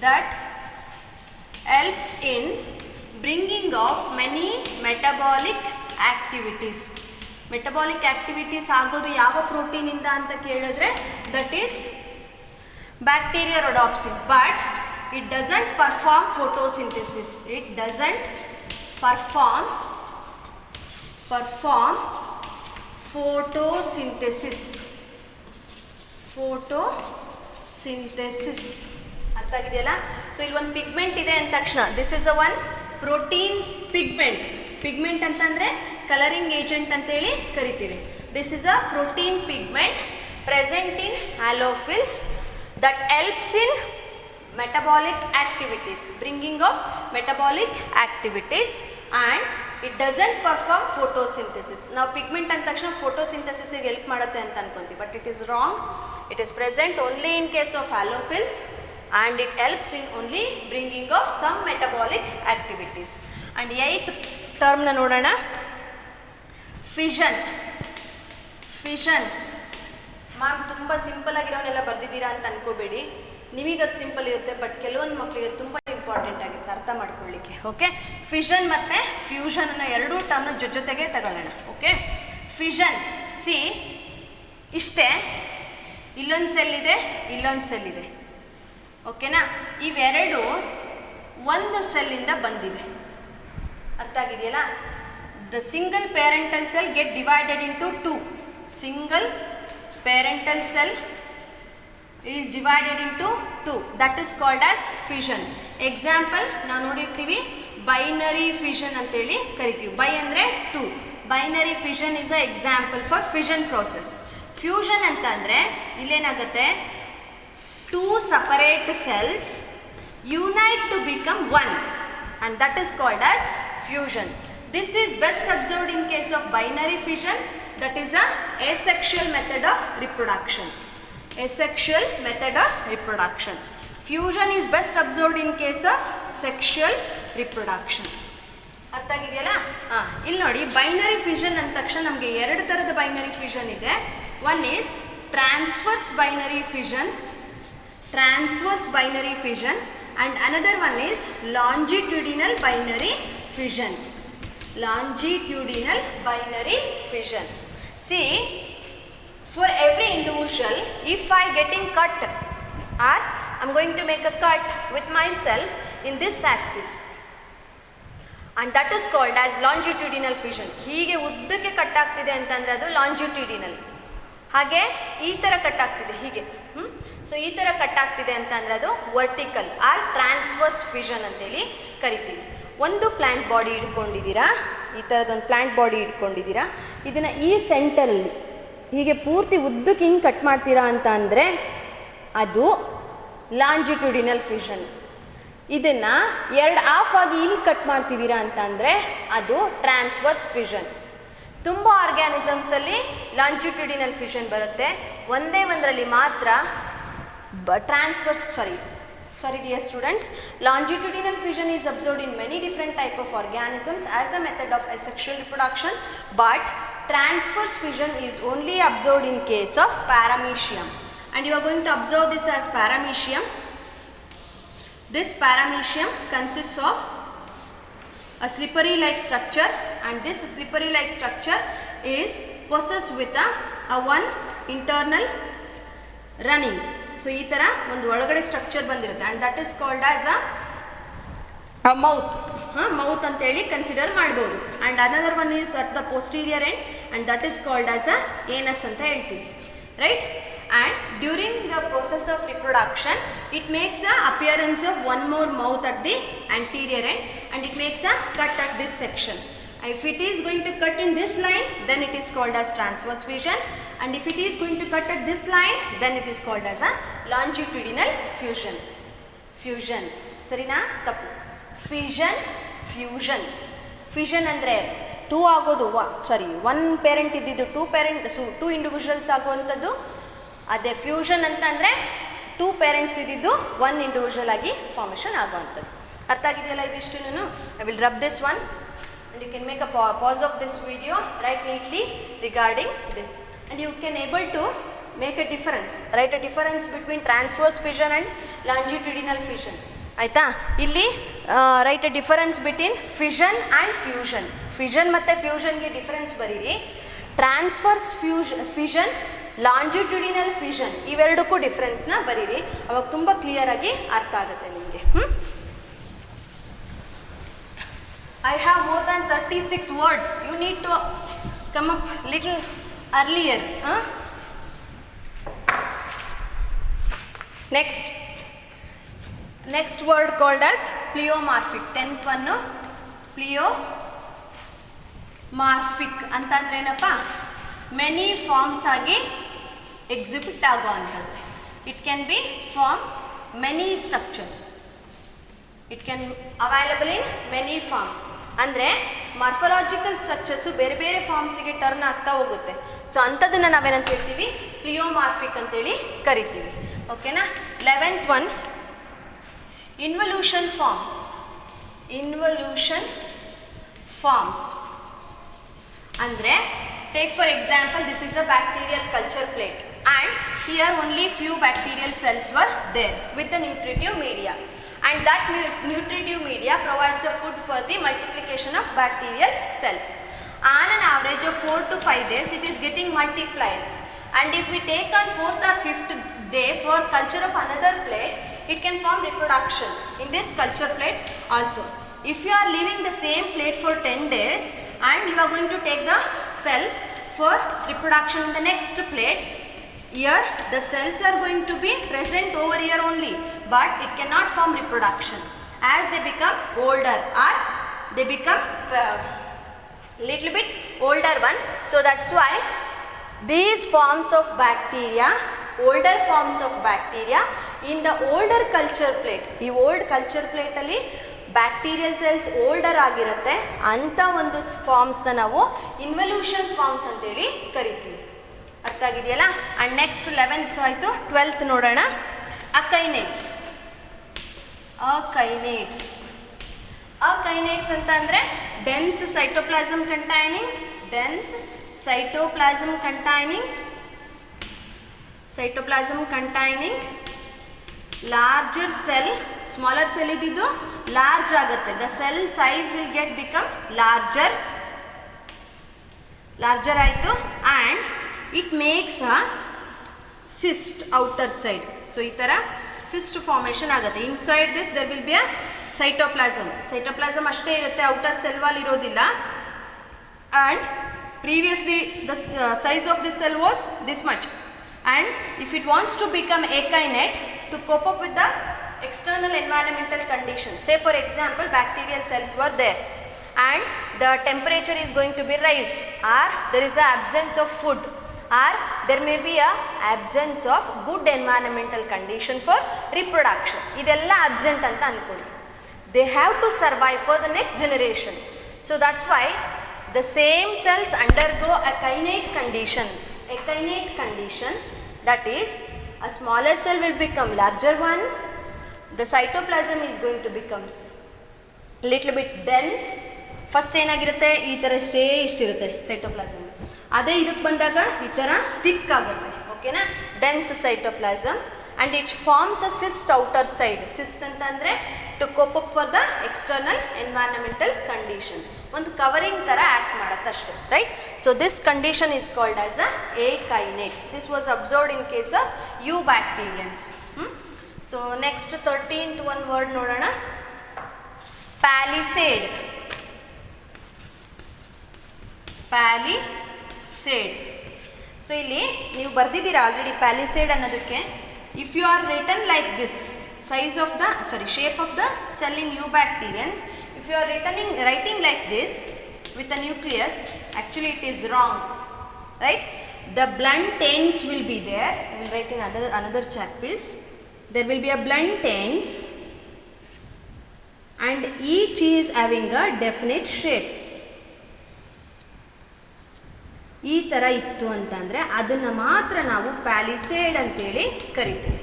that helps in bringing of many metabolic activities. Metabolic activities ಆಗೋದು ಯಾವ protein ಇಂದ ಅಂತ ಕೇಳಿದ್ರೆ that is bacteriorhodopsin. But it doesn't perform photosynthesis. Photosynthesis ಅರ್ಥ ಆಗಿದೆಯಲ್ಲ. So ಇಲ್ಲಿ ಒಂದು pigment ಇದೆ ಅಂದ ತಕ್ಷಣ this is a one protein pigment ಅಂತಂದರೆ ಕಲರಿಂಗ್ ಏಜೆಂಟ್ ಅಂತೇಳಿ ಕರಿತೀವಿ. This is a protein pigment present in halophiles that helps in metabolic activities, bringing of metabolic activities, and it doesn't perform photosynthesis. Now pigment and takshana photosynthesis ಗೆ help ಮಾಡುತ್ತೆ ಅಂತ ಅನ್ಕೊಂತೀವಿ, but it is wrong. It is present only in case of halophils and it helps in only bringing of some metabolic activities. And eighth term na ನೋಡೋಣ, fission. Ma'am ತುಂಬ simple ಆಗಿರೋನೆಲ್ಲ ಬರ್ದಿದ್ದೀರಾ ಅಂತ ಅನ್ಕೋಬೇಡಿ, ನಿಮಗದು simple ಇರುತ್ತೆ, but ಕೆಲವೊಂದು ಮಕ್ಕಳಿಗೆ ತುಂಬ important ಆಗಿರುತ್ತೆ ಅರ್ಥ ಮಾಡ್ಕೊಳ್ಳಿಕ್ಕೆ. ಓಕೆ, ಫಿಷನ್ ಮತ್ತು ಫ್ಯೂಷನ್ ಅನ್ನೋ ಎರಡೂ ಟರ್ಮ್ನ ಜೊತೆಗೆ ತಗೊಳ್ಳೋಣ. Okay, fission. ಸಿ ಇಷ್ಟೇ, ಇಲ್ಲೊಂದು ಸೆಲ್ ಇದೆ, ಇಲ್ಲೊಂದು ಸೆಲ್ ಇದೆ. ಓಕೆನಾ? ಇವೆರಡು ಒಂದು ಸೆಲ್ಲಿಂದ ಬಂದಿದೆ. ಅರ್ಥ ಆಗಿದೆಯಲ್ಲ? The single parental cell get divided into two. Single parental cell is divided into two. That is called as fission. Example ನಾವು ನೋಡಿರ್ತೀವಿ, ಬೈನರಿ ಫಿಷನ್ ಅಂತೇಳಿ ಕರಿತೀವಿ. ಬೈ ಅಂದರೆ two. Binary fission is a example for fission process. Fusion ಅಂತ ಅಂದರೆ ಇಲ್ಲೇನಾಗುತ್ತೆ, two separate cells unite to become one, and that is called as fusion. This is best observed in case of binary fission, that is a asexual method of reproduction. Asexual method of reproduction. Fusion is best observed in case of sexual reproduction. ಅರ್ಥ ಆಗಿದೆಯಲ್ಲ? ಇಲ್ಲಿ ನೋಡಿ, binary fission ಅಂದ ತಕ್ಷಣ ನಮಗೆ ಎರಡು ಥರದ binary fission ಇದೆ. One is transverse binary fission, transverse binary fission, and another one is longitudinal binary fission. Longitudinal binary fission. See, for every individual, if I getting cut, or I'm going to make a cut with myself in this axis, and that is called as longitudinal fission. ಹೀಗೆ ಉದ್ದಕ್ಕೆ cut ಆಗ್ತಿದೆ ಅಂತಂದರೆ ಅದು longitudinal. ಹಾಗೆ ಈ ಥರ cut ಆಗ್ತಿದೆ ಹೀಗೆ. ಸೊ ಈ ಥರ ಕಟ್ ಆಗ್ತಿದೆ ಅಂತಂದರೆ ಅದು ವರ್ಟಿಕಲ್ ಆರ್ ಟ್ರಾನ್ಸ್ವರ್ಸ್ ಫಿಷನ್ ಅಂತೇಳಿ ಕರಿತೀವಿ. ಒಂದು ಪ್ಲ್ಯಾಂಟ್ ಬಾಡಿ ಇಟ್ಕೊಂಡಿದ್ದೀರಾ, ಈ ಥರದೊಂದು ಪ್ಲ್ಯಾಂಟ್ ಬಾಡಿ ಇಟ್ಕೊಂಡಿದ್ದೀರಾ, ಇದನ್ನು ಈ ಸೆಂಟರಲ್ಲಿ ಹೀಗೆ ಪೂರ್ತಿ ಉದ್ದಕ್ಕೆ ಹಿಂಗೆ ಕಟ್ ಮಾಡ್ತೀರಾ ಅಂತ ಅಂದರೆ ಅದು ಲಾಂಜಿಟ್ಯೂಡಿನಲ್ ಫಿಷನ್. ಇದನ್ನು ಎರಡು ಹಾಫ್ ಆಗಿ ಇಲ್ಲಿ ಕಟ್ ಮಾಡ್ತಿದ್ದೀರಾ ಅಂತ ಅಂದರೆ ಅದು ಟ್ರಾನ್ಸ್ವರ್ಸ್ ಫಿಷನ್. ತುಂಬ ಆರ್ಗ್ಯಾನಿಸಮ್ಸಲ್ಲಿ ಲಾಂಜಿಟ್ಯೂಡಿನಲ್ ಫಿಷನ್ ಬರುತ್ತೆ, ಒಂದೇ ಒಂದರಲ್ಲಿ ಮಾತ್ರ sorry dear students, longitudinal fission is observed in many different type of organisms as a method of asexual reproduction, but transverse fission is only observed in case of paramecium, and you are going to observe this as paramecium. This paramecium consists of a slippery like structure, and this slippery like structure is possessed with a one internal running. So ಈ ಥರ ಒಂದು ಒಳಗಡೆ structure ಬಂದಿರುತ್ತೆ, and that is called as a mouth. Mouth ಅಂತೇಳಿ consider ಮಾಡ್ಬೋದು. And another one is at the posterior end, and that is called as a anus ಅಂತ ಹೇಳ್ತೀವಿ, right? And during the process of reproduction it makes a appearance of one more mouth at the anterior end, and it makes a cut at this section. If it is going to cut in this line, then it is called as transverse fission, and if it is going to cut at this line, then it is called as a longitudinal fusion. Fusion, ಸರಿನಾ? ತಪ್ಪು. Fission, fusion. Fission ಅಂದರೆ two ಆಗೋದು, one parent ಇದ್ದಿದ್ದು two individuals ಆಗುವಂಥದ್ದು. ಅದೇ fusion ಅಂತ ಅಂದರೆ two parents ಇದ್ದಿದ್ದು ಒನ್ ಇಂಡಿವಿಜುವಲ್ ಆಗಿ ಫಾರ್ಮೇಷನ್ ಆಗುವಂಥದ್ದು. ಅರ್ಥ ಆಗಿದೆಯಲ್ಲ ಇದಿಷ್ಟು? I will rub this one, and you can make a pause of this video, write neatly regarding this, and you can able to make a difference, write a difference between transverse fission and longitudinal fission. ಆಯಿತಾ? ಇಲ್ಲಿ write a difference between fission and fusion. Fission ಮತ್ತು ಫ್ಯೂಷನ್ಗೆ difference ಬರೀರಿ. Transverse fission, longitudinal fission, ಇವೆರಡಕ್ಕೂ ಡಿಫ್ರೆನ್ಸ್ನ ಬರೀರಿ. ಅವಾಗ ತುಂಬ ಕ್ಲಿಯರಾಗಿ ಅರ್ಥ ಆಗುತ್ತೆ ನಿಮಗೆ. I have more than 36 words. You need to come up little earlier. Next word called as pleomorphic. 10th one, pleomorphic ಅಂತಂದ್ರೆ ಏನಪ್ಪ? ಮೆನಿ ಫಾರ್ಮ್ಸ್ ಆಗಿ ಎಕ್ಸಿಬಿಟ್ ಆಗುವಂಥದ್ದು. It can be form many structures. It can available in many forms. ಅಂದರೆ morphological structures ಬೇರೆ ಬೇರೆ ಫಾರ್ಮ್ಸಿಗೆ turn ಆಗ್ತಾ ಹೋಗುತ್ತೆ. So ಅಂಥದ್ದನ್ನು ನಾವೇನಂತ ಹೇಳ್ತೀವಿ? ಪ್ಲಿಯೋಮಾರ್ಫಿಕ್ ಅಂತೇಳಿ ಕರಿತೀವಿ. ಓಕೆನಾ? 11th one, involution forms. Involution forms ಅಂದರೆ, take for example, this is a bacterial culture plate, and here only few bacterial cells were there with the nutritive media, and that nutritive media provides the food for the multiplication of bacterial cells. on an average of 4 to 5 days it is getting multiplied, and if we take on 4th or 5th day for culture of another plate, it can form reproduction in this culture plate also. If you are leaving the same plate for 10 days and you are going to take the cells for reproduction in the next plate, here the cells are going to be present over here only, but it cannot form reproduction as they become older or they become little bit older one. So that's why these forms of bacteria, older forms of bacteria in the older culture plate, ಈ old culture plate ಅಲ್ಲಿ bacterial cells older ಆಗಿರುತ್ತೆ, ಅಂಥ ಒಂದು ಫಾರ್ಮ್ಸ್ನ ನಾವು ಇನ್ವಲ್ಯೂಷನ್ forms ಅಂತೇಳಿ ಕರಿತೀವಿ. ಅರ್ಥ ಆಗಿದೆಯಲ್ಲ. ಆ್ಯಂಡ್ ನೆಕ್ಸ್ಟ್ 11th ಆಯಿತು, 12th ನೋಡೋಣ. ಅಕೈನೇಟ್ಸ್. ಅಕೈನೇಟ್ಸ್ ಅಂತ ಅಂದರೆ dense cytoplasm containing larger cell, smaller cell ಇದ್ದಿದ್ದು large ಆಗುತ್ತೆ. The cell size will become larger ಆಯಿತು, and it makes a cyst outer side. So ಈ ಥರ cyst formation ಆಗುತ್ತೆ. Inside this there will be a cytoplasm ಅಷ್ಟೇ ಇರುತ್ತೆ, outer cell wall ಇರೋದಿಲ್ಲ. And previously the size of this cell was this much, and if it wants to become akinete to cope up with the external environmental conditions, say for example bacterial cells were there and the temperature is going to be raised, or there is an absence of food, or there may be a absence of good environmental condition for reproduction, idella absent anta ankoli, they have to survive for the next generation. So that's why the same cells undergo a kinate condition, that is a smaller cell will become larger one, the cytoplasm is going to become little bit dense. First ಏನಾಗಿರುತ್ತೆ, ಈ ಥರ ಇಷ್ಟಿರುತ್ತೆ cytoplasm, ಅದೇ ಇದಕ್ಕೆ ಬಂದಾಗ ಈ ಥರ thick ಆಗುತ್ತೆ, ಓಕೆನಾ, dense cytoplasm, and it forms a cyst outer side. Cyst ಅಂತ ಅಂದರೆ to cope up for the external environmental condition, ಒಂದು ಕವರಿಂಗ್ ಥರ ಆ್ಯಕ್ಟ್ ಮಾಡುತ್ತೆ ಅಷ್ಟೇ, right. So this condition is called as a akinete. This was observed in case of eubacterians. So next 13th ಒಂದು word ನೋಡೋಣ, ಪ್ಯಾಲಿಸೇಡ್. So ಇಲ್ಲಿ ನೀವು ಬರ್ದಿದ್ದೀರಾ already palisade ಅನ್ನೋದಕ್ಕೆ. If you are written like this, shape of the cell in eubacterians, if you are writing like this with a nucleus, actually it is wrong, right? The blunt ends will be there. I will write in another chap piece. There will be a blunt ends and each is having a definite shape. ಈ ಥರ ಇತ್ತು ಅಂತಂದರೆ ಅದನ್ನು ಮಾತ್ರ ನಾವು ಪ್ಯಾಲಿಸೇಡ್ ಅಂತೇಳಿ ಕರಿತೀವಿ.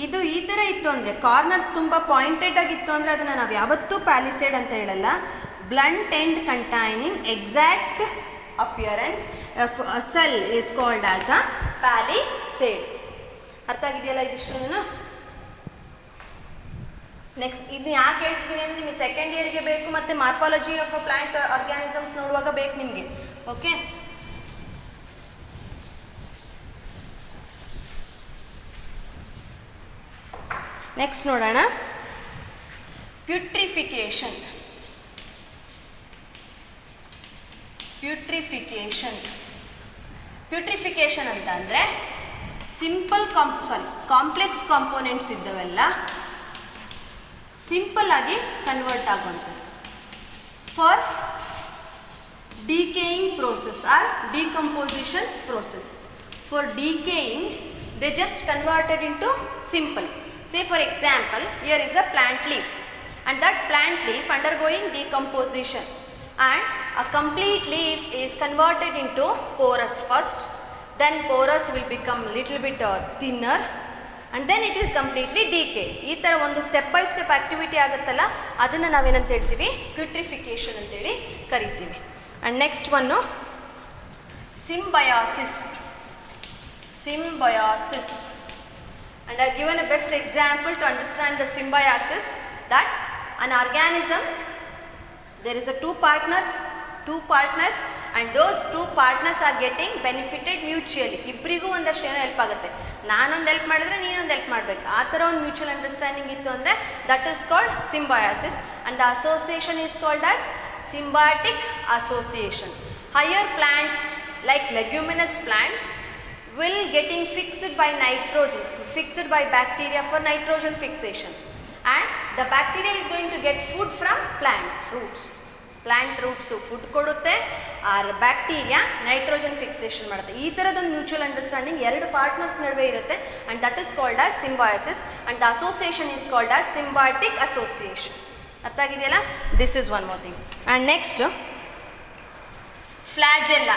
ಇದು ಈ ಥರ ಇತ್ತು ಅಂದರೆ, ಕಾರ್ನರ್ಸ್ ತುಂಬ ಪಾಯಿಂಟೆಡ್ ಆಗಿತ್ತು ಅಂದರೆ ಅದನ್ನು ನಾವು ಯಾವತ್ತೂ ಪ್ಯಾಲಿಸೇಡ್ ಅಂತ ಹೇಳಲ್ಲ. Blunt end containing exact appearance cell is called as a palisade. ಅರ್ಥ ಆಗಿದೆಯಲ್ಲ ಇದಿಷ್ಟು? ನೆಕ್ಸ್ಟ್ ಇದು ಯಾಕೆ ಹೇಳ್ತಿದ್ದೀನಿ ಅಂದರೆ ನಿಮಗೆ ಸೆಕೆಂಡ್ ಇಯರ್ಗೆ ಬೇಕು, ಮತ್ತು morphology of a plant organisms ನೋಡುವಾಗ ಬೇಕು ನಿಮಗೆ, ಓಕೆ. ನೆಕ್ಸ್ಟ್ ನೋಡೋಣ, ಪ್ಯೂಟ್ರಿಫಿಕೇಷನ್. ಪ್ಯೂಟ್ರಿಫಿಕೇಷನ್ ಅಂತ ಅಂದರೆ ಕಾಂಪ್ಲೆಕ್ಸ್ ಕಾಂಪೋನೆಂಟ್ಸ್ ಇದ್ದವೆಲ್ಲ ಸಿಂಪಲ್ ಆಗಿ ಕನ್ವರ್ಟ್ ಆಗುವಂಥದ್ದು for decaying process or decomposition process. For decaying they just converted into simple. Say for example, here is a plant leaf and that plant leaf undergoing decomposition, and a complete leaf is converted into porous first, then porous will become little bit thinner and then it is completely decay. ಈ ಥರ ಒಂದು step by step activity ಆಗುತ್ತಲ್ಲ, ಅದನ್ನು ನಾವೇನಂತ ಹೇಳ್ತೀವಿ, putrefaction ಅಂತೇಳಿ ಕರಿತೀವಿ. And next one symbiosis. And I have given a best example to understand the symbiosis, that an organism, there is a two partners and those two partners are getting benefited mutually. ಇಬ್ಬರಿಗೂ ಒಂದಷ್ಟು ಏನೋ help ಆಗುತ್ತೆ. ನಾನೊಂದು help ಮಾಡಿದ್ರೆ ನೀನೊಂದು help ಮಾಡಬೇಕು, ಆ ಥರ ಒಂದು ಮ್ಯೂಚುವಲ್ ಅಂಡರ್ಸ್ಟ್ಯಾಂಡಿಂಗ್ ಇತ್ತು ಅಂದರೆ that is called symbiosis and the association is called as symbiotic association. Higher plants like leguminous plants will getting fixed by nitrogen, fixed by bacteria for nitrogen fixation, and the bacteria is going to get food from plant roots. Plant roots food ಕೊಡುತ್ತೆ, or bacteria nitrogen fixation ಮಾಡುತ್ತೆ. ಈ ಥರದೊಂದು mutual understanding ಎರಡು partners ನಡುವೆ ಇರುತ್ತೆ and that is called as symbiosis and the association is called as symbiotic association. ಅರ್ಥ ಆಗಿದೆಯಲ್ಲ? This is one more thing. And next flagella.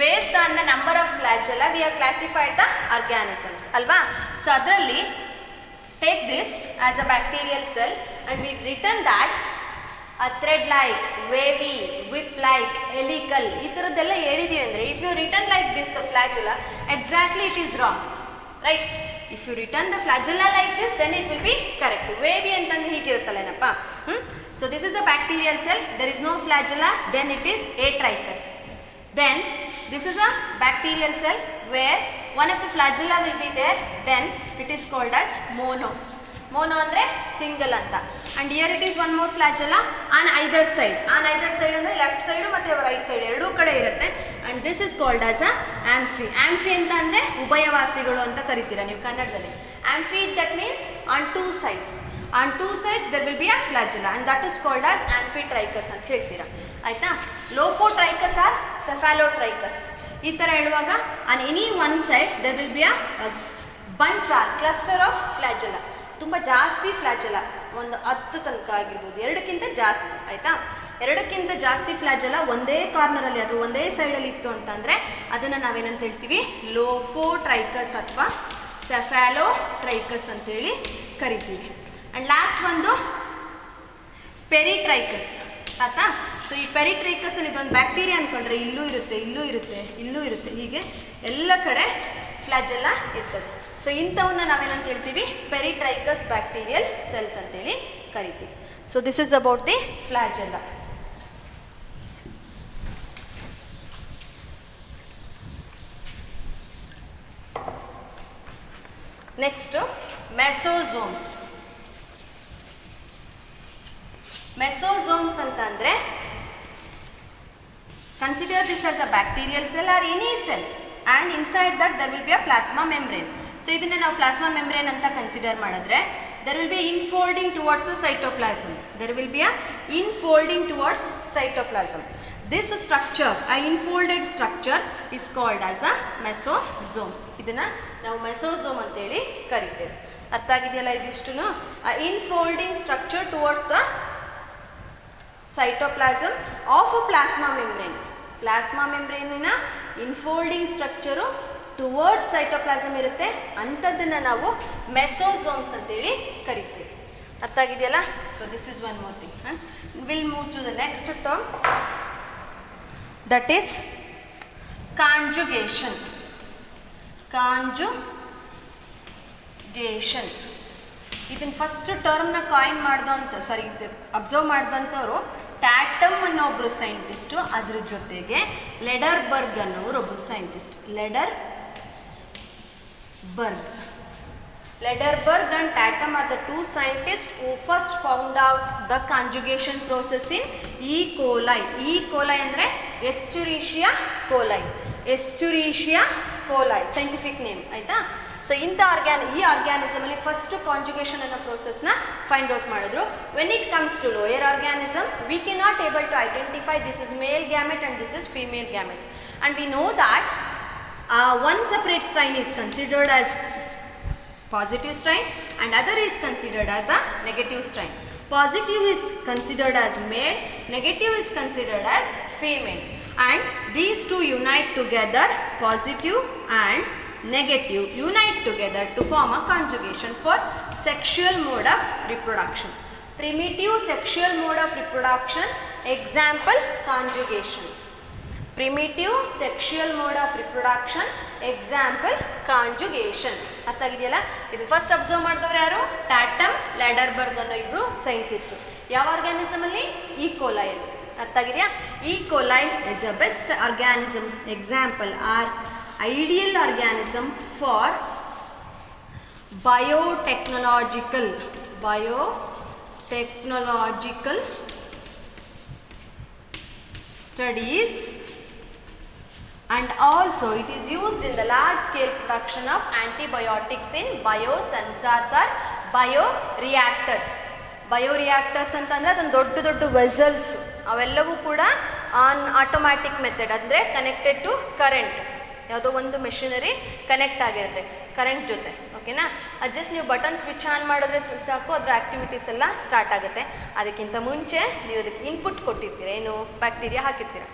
Based on the number of flagella we have classified the organisms alva. So adರಲ್ಲಿ take this as a bacterial cell and we written that a thread like, wavy, whip like, helical ಈ ಥರದ್ದೆಲ್ಲ ಹೇಳಿದೀವಿ ಅಂದರೆ if you written like this the flagella, exactly it is wrong, right? If you written the flagella like this then it will be correct. Wavy ಅಂತಂದ್ರೆ ಹೀಗಿರುತ್ತಲ್ಲೇನಪ್ಪ. So this is a bacterial cell, there is no flagella, then it is atrichous. Then this is a bacterial cell where one of the flagella will be there, then it is called as mono. Mono andre single anta. And here it is one more flagella on either side. On either side andre left side ಮತ್ತೆ right side ಎರಡೂ ಕಡೆ ಇರುತ್ತೆ. And this is called as a amphi. Amphi ಅಂತ ಅಂದ್ರೆ ಉಭಯವಾಸಿಗಳು ಅಂತ ಕರಿತೀರಾ ನೀವು ಕನ್ನಡದಲ್ಲಿ. Amphi that means on two sides. On two sides there will be a flagella and that is called as amphitrichus ಅಂತ ಹೇಳ್ತೀರಾ. ಆಯ್ತಾ? Lophotrichus or cephalotrichus. ಈ ಥರ ಹೇಳುವಾಗ on any one side there will be a bunch or cluster of flagella. ತುಂಬ ಜಾಸ್ತಿ ಫ್ಲಾಜೆಲ್ಲ, ಒಂದು 10 ತನಕ ಆಗಿರ್ಬೋದು, 2ಕ್ಕಿಂತ ಜಾಸ್ತಿ. ಆಯಿತಾ? 2ಕ್ಕಿಂತ ಜಾಸ್ತಿ ಫ್ಲಾಜೆಲ್ಲ ಒಂದೇ ಕಾರ್ನರಲ್ಲಿ ಅದು ಒಂದೇ ಸೈಡಲ್ಲಿ ಇತ್ತು ಅಂತಂದರೆ ಅದನ್ನು ನಾವೇನಂತ ಹೇಳ್ತೀವಿ? ಲೋಫೋಟ್ರೈಕಸ್ ಅಥವಾ ಸೆಫಾಲೋಟ್ರೈಕಸ್ ಅಂತೇಳಿ ಕರಿತೀವಿ. ಆ್ಯಂಡ್ ಲಾಸ್ಟ್ ಒಂದು ಪೆರಿಟ್ರೈಕಸ್. ಆಯ್ತಾ? ಸೊ ಈ ಪೆರಿಟ್ರೈಕಸಲ್ಲಿ ಇದೊಂದು ಬ್ಯಾಕ್ಟೀರಿಯಾ ಅಂದ್ಕೊಂಡ್ರೆ ಇಲ್ಲೂ ಇರುತ್ತೆ, ಇಲ್ಲೂ ಇರುತ್ತೆ, ಇಲ್ಲೂ ಇರುತ್ತೆ, ಹೀಗೆ ಎಲ್ಲ ಕಡೆ ಫ್ಲಾಜೆಲ್ಲ ಇರ್ತದೆ. ಸೊ ಇಂಥವನ್ನ ನಾವೇನಂತ ಹೇಳ್ತೀವಿ? ಪೆರಿಟ್ರೈಕಸ್ ಬ್ಯಾಕ್ಟೀರಿಯಲ್ ಸೆಲ್ಸ್ ಅಂತೇಳಿ ಕರಿತೀವಿ. So this is about the flagella. Next mesosomes. Mesosomes ಅಂತ ಅಂದರೆ consider this as a bacterial cell or any cell and inside that there will be a plasma membrane. So ಇದನ್ನು ನಾವು plasma membrane ಅಂತ consider ಮಾಡಿದ್ರೆ there will be infolding towards the cytoplasm. There will be a infolding towards cytoplasm. This structure, a infolded structure is called as a mesosome. ಇದನ್ನ ನಾವು ಮೆಸೋಸೋಮ್ ಅಂತೇಳಿ ಕರಿತೇವೆ. ಅರ್ಥ ಆಗಿದೆಯಲ್ಲ ಇದಿಷ್ಟು? a infolding structure towards the cytoplasm of a plasma membrane. Plasma ಮೆಂಬ್ರೇನಿನ infolding structure towards cytoplasm ಇರುತ್ತೆ, ಅಂಥದ್ದನ್ನು ನಾವು ಮೆಸೋಸೋಮ್ಸ್ ಅಂತೇಳಿ ಕರಿತೀವಿ. ಅರ್ಥ ಆಗಿದೆಯಲ್ಲ? So this is one more thing. Will move to the next term, that is conjugation. Conjugation ಇದನ್ನು first ಟರ್ಮ್ನ ಕಾಯಿನ್ ಮಾಡ್ದಂಥ ಅಬ್ಸರ್ವ್ ಮಾಡಿದಂಥವ್ರು ಟ್ಯಾಟಮ್ ಅನ್ನೋ ಒಬ್ಬರು ಸೈಂಟಿಸ್ಟು, ಅದ್ರ ಜೊತೆಗೆ ಲೆಡರ್ಬರ್ಗ್ ಅನ್ನೋರು ಒಬ್ಬರು scientist. Lederberg and Tatum are the two scientists who first found out the conjugation process in E. coli. E. coli ಅಂದರೆ Escherichia coli. Escherichia coli scientific name. ಆಯಿತಾ? ಸೊ ಇಂಥ ಈ ಆರ್ಗ್ಯಾನಿಸಮಲ್ಲಿ ಫಸ್ಟ್ ಕಾಂಜುಗೇಷನ್ ಅನ್ನೋ ಪ್ರೋಸೆಸ್ನ ಫೈಂಡ್ ಔಟ್ ಮಾಡಿದ್ರು. When it comes to lower organism we can not able to identify this is male gamete and this is female gamete. And we know that one separate strain is considered as positive strain and other is considered as a negative strain. Positive is considered as male, negative is considered as female, and these two unite together, positive and negative unite together to form a conjugation for sexual mode of reproduction. Primitive sexual mode of reproduction, example conjugation. Primitive sexual mode of reproduction, example conjugation. ಅರ್ಥ ಆಗಿದೆಯಲ್ಲ? ಇದು first observe ಮಾಡಿದವರು ಯಾರು? Tatum, ಲೆಡರ್ಬರ್ಗ್ ಅನ್ನೋ ಇಬ್ಬರು scientist. ಯಾವ ಆರ್ಗ್ಯಾನಿಸಮಲ್ಲಿ? ಈ ಕೋಲೈಯಲ್ಲಿ. ಅರ್ಥ ಆಗಿದೆಯಾ? ಈ coli is a best organism example or ideal organism for biotechnological studies, and also it is used in the large scale production of antibiotics in biosensors or bioreactors. ಬಯೋರಿಯಾಕ್ಟರ್ಸ್ ಅಂತಂದರೆ ಅದೊಂದು ದೊಡ್ಡ ದೊಡ್ಡ ವೆಸಲ್ಸ್, ಅವೆಲ್ಲವೂ ಕೂಡ ಆನ್ ಆಟೋಮ್ಯಾಟಿಕ್ ಮೆಥಡ್, ಅಂದರೆ connected to current, ಯಾವುದೋ ಒಂದು machinery connect ಆಗಿರುತ್ತೆ ಕರೆಂಟ್ ಜೊತೆ. ಓಕೆನಾ? ಅದು ಜಸ್ಟ್ ನೀವು ಬಟನ್ ಸ್ವಿಚ್ ಆನ್ ಮಾಡಿದ್ರೆ ಸಾಕು, ಅದರ ಆ್ಯಕ್ಟಿವಿಟೀಸ್ ಎಲ್ಲ ಸ್ಟಾರ್ಟ್ ಆಗುತ್ತೆ. ಅದಕ್ಕಿಂತ ಮುಂಚೆ ನೀವು ಅದಕ್ಕೆ ಇನ್ಪುಟ್ ಕೊಟ್ಟಿರ್ತೀರ, ಏನು ಬ್ಯಾಕ್ಟೀರಿಯಾ ಹಾಕಿರ್ತೀರ.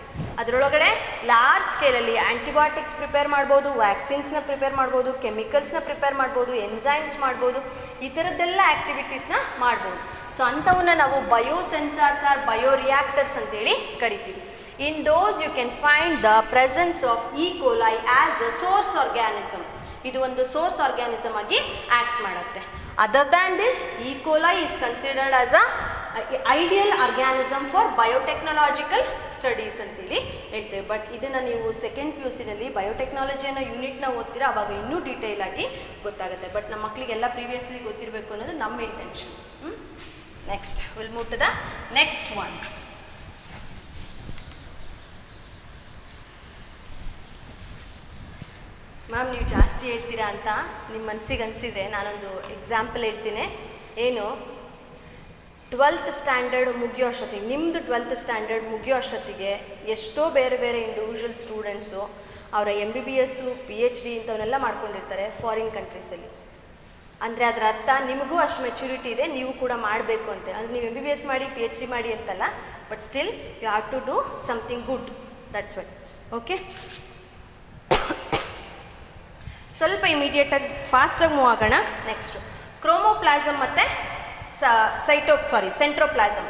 ಅದರೊಳಗಡೆ ಲಾರ್ಜ್ ಸ್ಕೇಲಲ್ಲಿ ಆ್ಯಂಟಿಬಯೋಟಿಕ್ಸ್ ಪ್ರಿಪೇರ್ ಮಾಡ್ಬೋದು, ವ್ಯಾಕ್ಸಿನ್ಸ್ನ ಪ್ರಿಪೇರ್ ಮಾಡ್ಬೋದು, ಕೆಮಿಕಲ್ಸ್ನ ಪ್ರಿಪೇರ್ ಮಾಡ್ಬೋದು, ಎನ್ಸೈಮ್ಸ್ ಮಾಡ್ಬೋದು, ಈ ಥರದ್ದೆಲ್ಲ ಆ್ಯಕ್ಟಿವಿಟೀಸ್ನ ಮಾಡ್ಬೋದು. ಸೊ ಅಂಥವನ್ನ ನಾವು ಬಯೋಸೆನ್ಸಾರ್ಸ್ ಆರ್ ಬಯೋರಿಯಾಕ್ಟರ್ಸ್ ಅಂತೇಳಿ ಕರಿತೀವಿ. In those you can find the presence of E. coli as a source organism. ಇದು ಒಂದು ಸೋರ್ಸ್ ಆರ್ಗ್ಯಾನಿಸಮ್ ಆಗಿ ಆ್ಯಕ್ಟ್ ಮಾಡುತ್ತೆ. Other than this, E. coli is considered as a ideal organism for biotechnological studies ಅಂತೇಳಿ ಹೇಳ್ತೇವೆ. But ಇದನ್ನು ನೀವು second PUCನಲ್ಲಿ biotechnology ಅನ್ನೋ ಯೂನಿಟ್ನ ಓದ್ತೀರಾ, ಅವಾಗ ಇನ್ನೂ ಡೀಟೇಲ್ ಆಗಿ ಗೊತ್ತಾಗುತ್ತೆ. ಬಟ್ ನಮ್ಮ ಮಕ್ಕಳಿಗೆಲ್ಲ ಪ್ರೀವಿಯಸ್ಲಿ ಗೊತ್ತಿರಬೇಕು ಅನ್ನೋದು ನಮ್ಮ intention. Next will move to the next one. Ma'am ನೀವು ಜಾಸ್ತಿ ಹೇಳ್ತೀರಾ ಅಂತ ನಿಮ್ಮ ಮನಸ್ಸಿಗೆ ಅನಿಸಿದರೆ ನಾನೊಂದು ಎಕ್ಸಾಂಪಲ್ ಹೇಳ್ತೀನಿ. ಏನು, 12th ಸ್ಟ್ಯಾಂಡರ್ಡ್ ಮುಗಿಯೋ ಅಷ್ಟೊತ್ತಿಗೆ, ನಿಮ್ಮದು 12th ಸ್ಟ್ಯಾಂಡರ್ಡ್ ಮುಗಿಯೋ ಅಷ್ಟೊತ್ತಿಗೆ ಎಷ್ಟೋ ಬೇರೆ ಬೇರೆ ಇಂಡಿವಿಜುವಲ್ ಸ್ಟೂಡೆಂಟ್ಸು ಅವರ MBBS, PhD ಇಂಥವನ್ನೆಲ್ಲ ಮಾಡ್ಕೊಂಡಿರ್ತಾರೆ ಫಾರಿನ್ ಕಂಟ್ರೀಸಲ್ಲಿ. ಅಂದರೆ ಅದರ ಅರ್ಥ ನಿಮಗೂ ಅಷ್ಟು ಮೆಚುರಿಟಿ ಇದೆ, ನೀವು ಕೂಡ ಮಾಡಬೇಕು ಅಂತ. ಅಂದರೆ ನೀವು MBBS ಮಾಡಿ PhD ಮಾಡಿ ಅಂತಲ್ಲ, but still you have to do something good, that's why. Okay, ಸ್ವಲ್ಪ ಇಮಿಡಿಯೇಟಾಗಿ ಫಾಸ್ಟಾಗಿ ಮೂವ್ ಆಗೋಣ. ನೆಕ್ಸ್ಟು ಕ್ರೋಮೋಪ್ಲಾಸಮ್ ಮತ್ತು ಸೆಂಟ್ರೋಪ್ಲಾಸಮ್.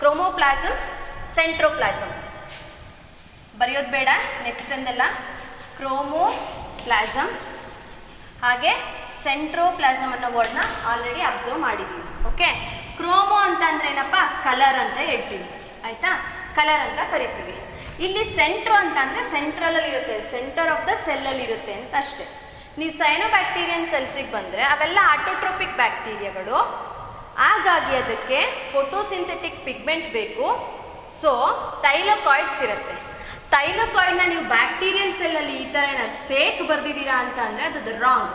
ಕ್ರೋಮೋಪ್ಲಾಸಮ್, ಸೆಂಟ್ರೋಪ್ಲಾಸಮ್ ಬರೆಯೋದು ಬೇಡ. ನೆಕ್ಸ್ಟ್ ಅಂದೆಲ್ಲ ಕ್ರೋಮೋಪ್ಲಾಸಮ್ ಹಾಗೆ ಸೆಂಟ್ರೋಪ್ಲಾಸಮ್ ಅನ್ನೋ ವರ್ಡ್ನ ಆಲ್ರೆಡಿ ಅಬ್ಸರ್ವ್ ಮಾಡಿದ್ದೀವಿ. ಓಕೆ, ಕ್ರೋಮೋ ಅಂತ ಅಂದರೆ ಏನಪ್ಪ, ಕಲರ್ ಅಂತ ಹೇಳ್ತೀವಿ, ಆಯಿತಾ? ಕಲರ್ ಅಂತ ಕರಿತೀವಿ. ಇಲ್ಲಿ ಸೆಂಟ್ರೋ ಅಂತ ಅಂದರೆ ಸೆಂಟ್ರಲಲ್ಲಿ ಇರುತ್ತೆ, ಸೆಂಟರ್ ಆಫ್ ದ ಸೆಲ್ಲಲ್ಲಿ ಇರುತ್ತೆ ಅಂತ ಅಷ್ಟೇ. ನೀವು ಸೈನೋಬ್ಯಾಕ್ಟೀರಿಯನ್ ಸೆಲ್ಸಿಗೆ ಬಂದರೆ ಅವೆಲ್ಲ ಆಟೋಟ್ರೋಪಿಕ್ ಬ್ಯಾಕ್ಟೀರಿಯಾಗಳು, ಹಾಗಾಗಿ ಅದಕ್ಕೆ ಫೋಟೋಸಿಂಥೆಟಿಕ್ ಪಿಗ್ಮೆಂಟ್ ಬೇಕು. ಸೊ ಥೈಲೋಕಾಯ್ಡ್ಸ್ ಇರುತ್ತೆ. ಥೈಲೋಕಾಯ್ಡ್ನ ನೀವು ಬ್ಯಾಕ್ಟೀರಿಯಲ್ ಸೆಲ್ಲಲ್ಲಿ ಈ ಥರ ಏನಾದ್ರು ಸ್ಟೇಟ್ ಬರೆದಿದ್ದೀರಾ ಅಂತ ಅಂದರೆ ಅದು wrong.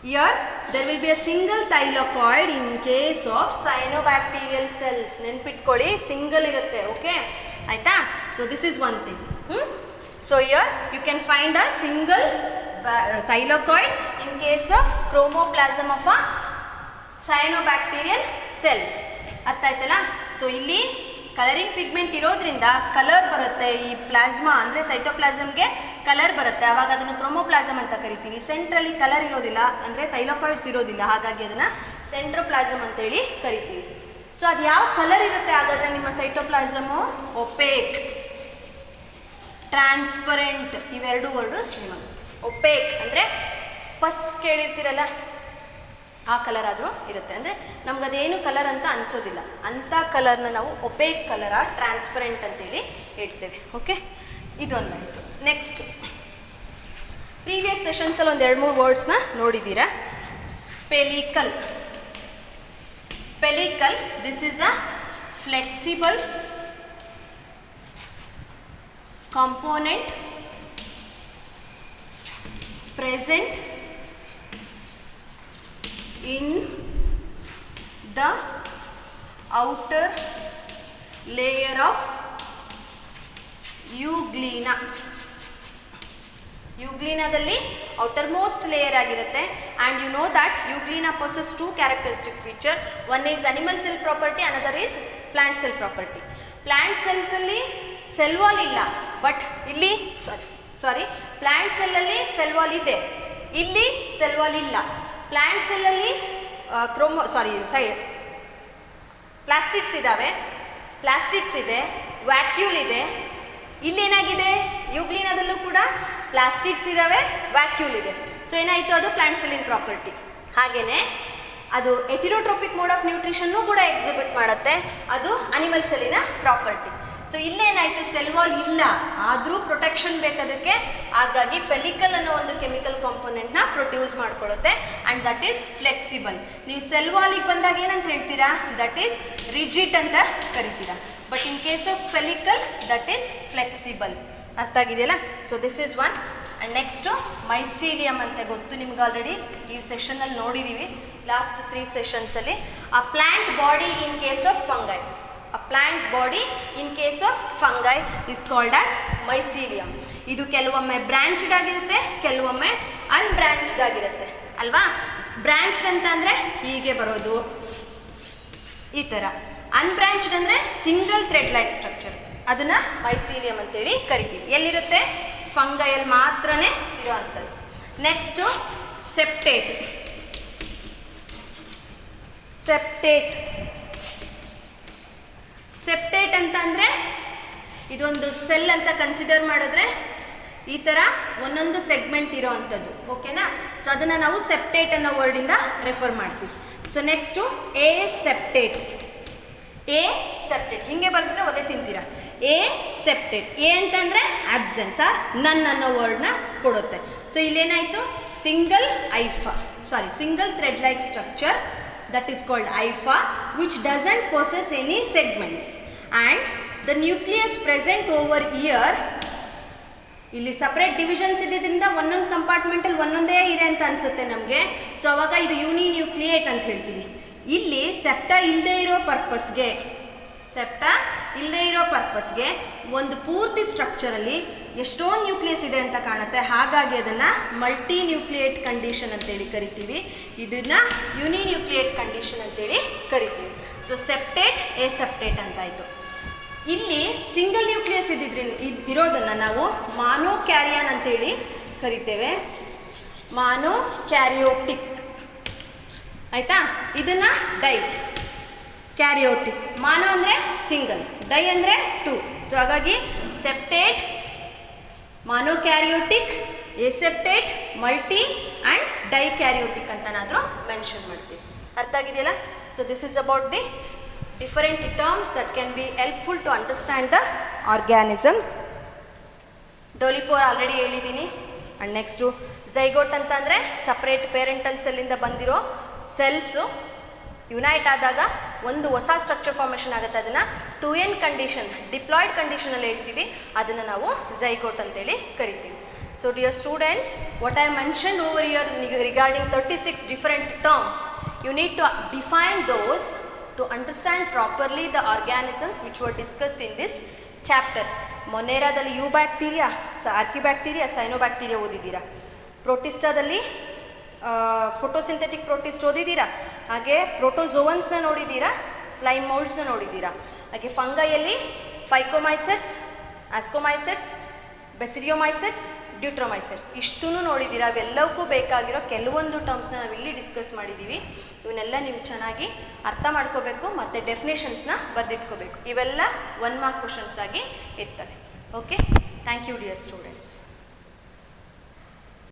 Here there will be a single thylakoid in case of cyanobacterial cells. ನೆನ್ಪಿಟ್ಕೊಳ್ಳಿ, ಸಿಂಗಲ್ ಇರುತ್ತೆ. ಓಕೆ, ಆಯಿತಾ? So this is one thing. So here you can find a single thylakoid in case of chromoplasm of a cyanobacterial cell. ಅರ್ಥ ಆಯ್ತಲ್ಲ? So ಇಲ್ಲಿ colouring pigment ಇರೋದ್ರಿಂದ colour ಬರುತ್ತೆ. ಈ plasma ಅಂದರೆ ಸೈಟೋಪ್ಲಾಸಮ್ಗೆ ಕಲರ್ ಬರುತ್ತೆ, ಆವಾಗ ಅದನ್ನು ಕ್ರೋಮೋಪ್ಲಾಸಮ್ ಅಂತ ಕರಿತೀವಿ. ಸೆಂಟ್ರಲ್ಲಿ ಕಲರ್ ಇರೋದಿಲ್ಲ, ಅಂದರೆ ಥೈಲಾಕಾಯ್ಡ್ಸ್ ಇರೋದಿಲ್ಲ, ಹಾಗಾಗಿ ಅದನ್ನು ಸೆಂಟ್ರೋಪ್ಲಾಸಮ್ ಅಂತೇಳಿ ಕರಿತೀವಿ. ಸೊ ಅದು ಯಾವ ಕಲರ್ ಇರುತ್ತೆ ಹಾಗಾದರೆ ನಿಮ್ಮ ಸೈಟೋಪ್ಲಾಸಮು? ಒಪೇಕ್, ಟ್ರಾನ್ಸ್ಪರೆಂಟ್, ಇವೆರಡು ವರ್ಡು ಸೇಮ್. ಒಪೇಕ್ ಅಂದರೆ ಪಸ್ ಕೇಳಿರ್ತೀರಲ್ಲ, ಆ ಕಲರ್ ಆದರೂ ಇರುತ್ತೆ. ಅಂದರೆ ನಮಗದೇನು ಕಲರ್ ಅಂತ ಅನಿಸೋದಿಲ್ಲ, ಅಂಥ ಕಲರ್ನ ನಾವು ಒಪೇಕ್ ಕಲರ, ಟ್ರಾನ್ಸ್ಪರೆಂಟ್ ಅಂತೇಳಿ ಹೇಳ್ತೇವೆ. ಓಕೆ, ಇದೊಂದಾಯಿತು. ನೆಕ್ಸ್ಟ್, ಪ್ರೀವಿಯಸ್ ಸೆಷನ್ಸಲ್ಲಿ ಒಂದು 2-3 ವರ್ಡ್ಸ್ನ ನೋಡಿದ್ದೀರಾ. Pellicle. Pellicle, this is a flexible component present in the outer layer of euglena. ಯೂಗ್ಲಿನಾದಲ್ಲಿ ಔಟರ್ ಮೋಸ್ಟ್ ಲೇಯರ್ ಆಗಿರುತ್ತೆ. And you know that euglena possess 2 characteristic feature. One is animal cell property, another is plant cell property. Plant ಸೆಲ್ಸಲ್ಲಿ cell wall ಇಲ್ಲ, but ಇಲ್ಲಿ plant ಸೆಲ್ಲಲ್ಲಿ cell wall ಇದೆ, ಇಲ್ಲಿ cell wall ಇಲ್ಲ. Plant ಸೆಲ್ಲಲ್ಲಿ plastids ಇದ್ದಾವೆ, ಪ್ಲಾಸ್ಟಿಡ್ಸ್ ಇದೆ, ವ್ಯಾಕ್ಯೂಲ್ ಇದೆ. ಇಲ್ಲೇನಾಗಿದೆ, ಯೂಗ್ಲಿನಾದಲ್ಲೂ ಕೂಡ ಪ್ಲಾಸ್ಟಿಡ್ಸ್ ಇದ್ದಾವೆ, ವ್ಯಾಕ್ಯೂಲ್ ಇದೆ. ಸೊ ಏನಾಯಿತು, ಅದು ಪ್ಲಾಂಟ್ ಸೆಲ್ಲಿನ ಪ್ರಾಪರ್ಟಿ. ಹಾಗೆಯೇ ಅದು ಎಟಿರೋಟ್ರೋಪಿಕ್ ಮೋಡ್ ಆಫ್ ನ್ಯೂಟ್ರಿಷನ್ನೂ ಕೂಡ ಎಕ್ಸಿಬಿಟ್ ಮಾಡುತ್ತೆ, ಅದು ಅನಿಮಲ್ ಸೆಲ್ಲಿನ ಪ್ರಾಪರ್ಟಿ. ಸೊ ಇಲ್ಲೇನಾಯಿತು, ಸೆಲ್ ವಾಲ್ ಇಲ್ಲ, ಆದರೂ ಪ್ರೊಟೆಕ್ಷನ್ ಬೇಕದಕ್ಕೆ, ಹಾಗಾಗಿ ಫೆಲಿಕಲ್ ಅನ್ನೋ ಒಂದು ಕೆಮಿಕಲ್ ಕಾಂಪೊನೆಂಟ್ನ ಪ್ರೊಡ್ಯೂಸ್ ಮಾಡ್ಕೊಳ್ಳುತ್ತೆ ಆ್ಯಂಡ್ ದಟ್ ಈಸ್ ಫ್ಲೆಕ್ಸಿಬಲ್. ನೀವು ಸೆಲ್ ವಾಲಿಗೆ ಬಂದಾಗ ಏನಂತ ಹೇಳ್ತೀರಾ, ದಟ್ ಈಸ್ ರಿಜಿಡ್ ಅಂತ ಕರಿತೀರಾ. But in case of pellicle that is flexible. ಅರ್ಥ ಆಗಿದೆಯಲ್ಲ? So this is one. And next mycelium ಅಂತ ಗೊತ್ತು ನಿಮ್ಗೆ, ಆಲ್ರೆಡಿ ಈ ಸೆಷನಲ್ಲಿ ನೋಡಿದ್ದೀವಿ ಲಾಸ್ಟ್ 3 ಸೆಷನ್ಸಲ್ಲಿ. A plant body in case of fungi, a plant body in case of fungi is called as mycelium. ಇದು ಕೆಲವೊಮ್ಮೆ ಬ್ರಾಂಚ್ಡ್ ಆಗಿರುತ್ತೆ, ಕೆಲವೊಮ್ಮೆ ಅನ್ಬ್ರಾಂಚ್ಡ್ ಆಗಿರುತ್ತೆ ಅಲ್ವಾ. ಬ್ರಾಂಚ್ಡ್ ಅಂತ ಅಂದರೆ ಹೀಗೆ ಬರೋದು, ಈ ಥರ. ಅನ್ಬ್ರಾಂಚ್ಡ್ ಅಂದರೆ ಸಿಂಗಲ್ ಥ್ರೆಡ್ ಲೈಕ್ ಸ್ಟ್ರಕ್ಚರ್, ಅದನ್ನು ಮೈಸೀಲಿಯಮ್ ಅಂತೇಳಿ ಕರಿತೀವಿ. ಎಲ್ಲಿರುತ್ತೆ, ಫಂಗೈಯಲ್ಲಿ ಮಾತ್ರನೇ ಇರೋವಂಥದ್ದು. Next septate. ಸೆಪ್ಟೇಟ್ ಸೆಪ್ಟೇಟ್ ಅಂತ ಅಂದರೆ ಇದೊಂದು ಸೆಲ್ ಅಂತ ಕನ್ಸಿಡರ್ ಮಾಡಿದ್ರೆ ಈ ಥರ ಒಂದೊಂದು ಸೆಗ್ಮೆಂಟ್ ಇರೋ ಅಂಥದ್ದು, ಓಕೆನಾ. ಸೊ ಅದನ್ನು ನಾವು ಸೆಪ್ಟೇಟ್ ಅನ್ನೋ ವರ್ಡಿಂದ ರೆಫರ್ ಮಾಡ್ತೀವಿ. So next a septate. A septate ಹಿಂಗೆ ಬರೆದ್ರೆ ಒದೆ ತಿಂತೀರಾ. ಎ ಸೆಪ್ಟೇಟ್, ಎ ಅಂತಂದರೆ ಆಬ್ಸೆನ್ಸ್ ಆರ್ ನನ್ ಅನ್ನೋ ವರ್ಡ್ನ ಕೊಡುತ್ತೆ. ಸೊ ಇಲ್ಲೇನಾಯಿತು, single thread like structure that is called IFA, which doesn't possess any segments, and the nucleus present over here, ಇಲ್ಲಿ ಸಪ್ರೇಟ್ ಡಿವಿಷನ್ಸ್ ಇದ್ದಿದ್ದರಿಂದ ಒಂದೊಂದು ಕಂಪಾರ್ಟ್ಮೆಂಟಲ್ಲಿ ಒಂದೊಂದೇ ಇದೆ ಅಂತ ಅನಿಸುತ್ತೆ ನಮಗೆ. ಸೊ ಅವಾಗ ಇದು ಯೂನಿನ್ಯೂಕ್ಲಿಯೇಟ್ ಅಂತ ಹೇಳ್ತೀವಿ. ಇಲ್ಲಿ ಸೆಪ್ಟಾ ಇಲ್ಲದೆ ಇರೋ ಪರ್ಪಸ್ಗೆ ಒಂದು ಪೂರ್ತಿ ಸ್ಟ್ರಕ್ಚರಲ್ಲಿ ಎಷ್ಟೊಂದು ನ್ಯೂಕ್ಲಿಯಸ್ ಇದೆ ಅಂತ ಕಾಣುತ್ತೆ, ಹಾಗಾಗಿ ಅದನ್ನು ಮಲ್ಟಿ ನ್ಯೂಕ್ಲಿಯೇಟ್ ಕಂಡೀಷನ್ ಅಂತೇಳಿ ಕರಿತೀವಿ. ಇದನ್ನು ಯೂನಿನ್ಯೂಕ್ಲಿಯೇಟ್ ಕಂಡೀಷನ್ ಅಂತೇಳಿ ಕರಿತೀವಿ. ಸೊ ಸೆಪ್ಟೇಟ್, ಎ ಸೆಪ್ಟೇಟ್ ಅಂತಾಯಿತು. ಇಲ್ಲಿ ಸಿಂಗಲ್ ನ್ಯೂಕ್ಲಿಯಸ್ ಇರೋದನ್ನು ನಾವು ಮಾನೋಕ್ಯಾರಿಯಾನ್ ಅಂತೇಳಿ ಕರಿತೇವೆ, ಮಾನೋಕ್ಯಾರಿಯೋಟಿಕ್ ಆಯಿತಾ. ಇದನ್ನು ಡೈ ಕ್ಯಾರಿಯೋಟಿಕ್. ಮಾನೋ ಅಂದರೆ ಸಿಂಗಲ್, ಡೈ ಅಂದರೆ 2. ಸೊ ಹಾಗಾಗಿ septate, monokaryotic, aseptate, multi and dikaryotic ಅಂತನಾದರೂ ಮೆನ್ಷನ್ ಮಾಡ್ತೀವಿ. ಅರ್ಥ ಆಗಿದೆಯಲ್ಲ? So this is about the different terms that can be helpful to understand the organisms. Dolipore already ಹೇಳಿದ್ದೀನಿ. ಆ್ಯಂಡ್ ನೆಕ್ಸ್ಟು ಝೈಗೋಟ್ ಅಂತ ಅಂದರೆ separate parental ಸೆಲ್ಲಿಂದ ಬಂದಿರೋ cells unite ಆದಾಗ ಒಂದು ಹೊಸ ಸ್ಟ್ರಕ್ಚರ್ ಫಾರ್ಮೇಷನ್ ಆಗುತ್ತೆ, ಅದನ್ನು 2n ಕಂಡೀಷನ್, ಡಿಪ್ಲಾಯ್ಡ್ ಕಂಡೀಷನಲ್ಲಿ ಹೇಳ್ತೀವಿ, ಅದನ್ನು ನಾವು ಝೈಗೋಟ್ ಅಂತೇಳಿ ಕರಿತೀವಿ. So dear students, what I mention over here regarding 36 different terms, you need to define those to understand properly the organisms which were discussed in this chapter. ಮೊನೇರಾದಲ್ಲಿ you bacteria, archaebacteria, cyanobacteria ಓದಿದ್ದೀರಾ. ಪ್ರೋಟಿಸ್ಟಾದಲ್ಲಿ photosynthetic protist ಓದಿದ್ದೀರಾ. ಹಾಗೆ ಪ್ರೋಟೋಝೋವನ್ಸ್ನ ನೋಡಿದ್ದೀರಾ, slime ಮೌಲ್ಡ್ಸ್ನ ನೋಡಿದ್ದೀರಾ. ಹಾಗೆ ಫಂಗೈಯಲ್ಲಿ ಫೈಕೋಮೈಸೆಟ್ಸ್, ಆಸ್ಕೋಮೈಸೆಟ್ಸ್, ಬೆಸಿಡಿಯೋಮೈಸೆಟ್ಸ್, ಡ್ಯೂಟ್ರೋಮೈಸೆಟ್ಸ್ ಇಷ್ಟೂ ನೋಡಿದ್ದೀರಾ. ಅವೆಲ್ಲವಕ್ಕೂ ಬೇಕಾಗಿರೋ ಕೆಲವೊಂದು ಟರ್ಮ್ಸ್ನ ನಾವಿಲ್ಲಿ ಡಿಸ್ಕಸ್ ಮಾಡಿದ್ದೀವಿ. ಇವನ್ನೆಲ್ಲ ನೀವು ಚೆನ್ನಾಗಿ ಅರ್ಥ ಮಾಡ್ಕೋಬೇಕು ಮತ್ತು ಡೆಫಿನೇಷನ್ಸ್ನ ಬರೆದಿಟ್ಕೋಬೇಕು. ಇವೆಲ್ಲ 1 ಮಾರ್ಕ್ ಕ್ವಶನ್ಸ್ ಆಗಿ ಇರ್ತವೆ. Okay, thank you dear students.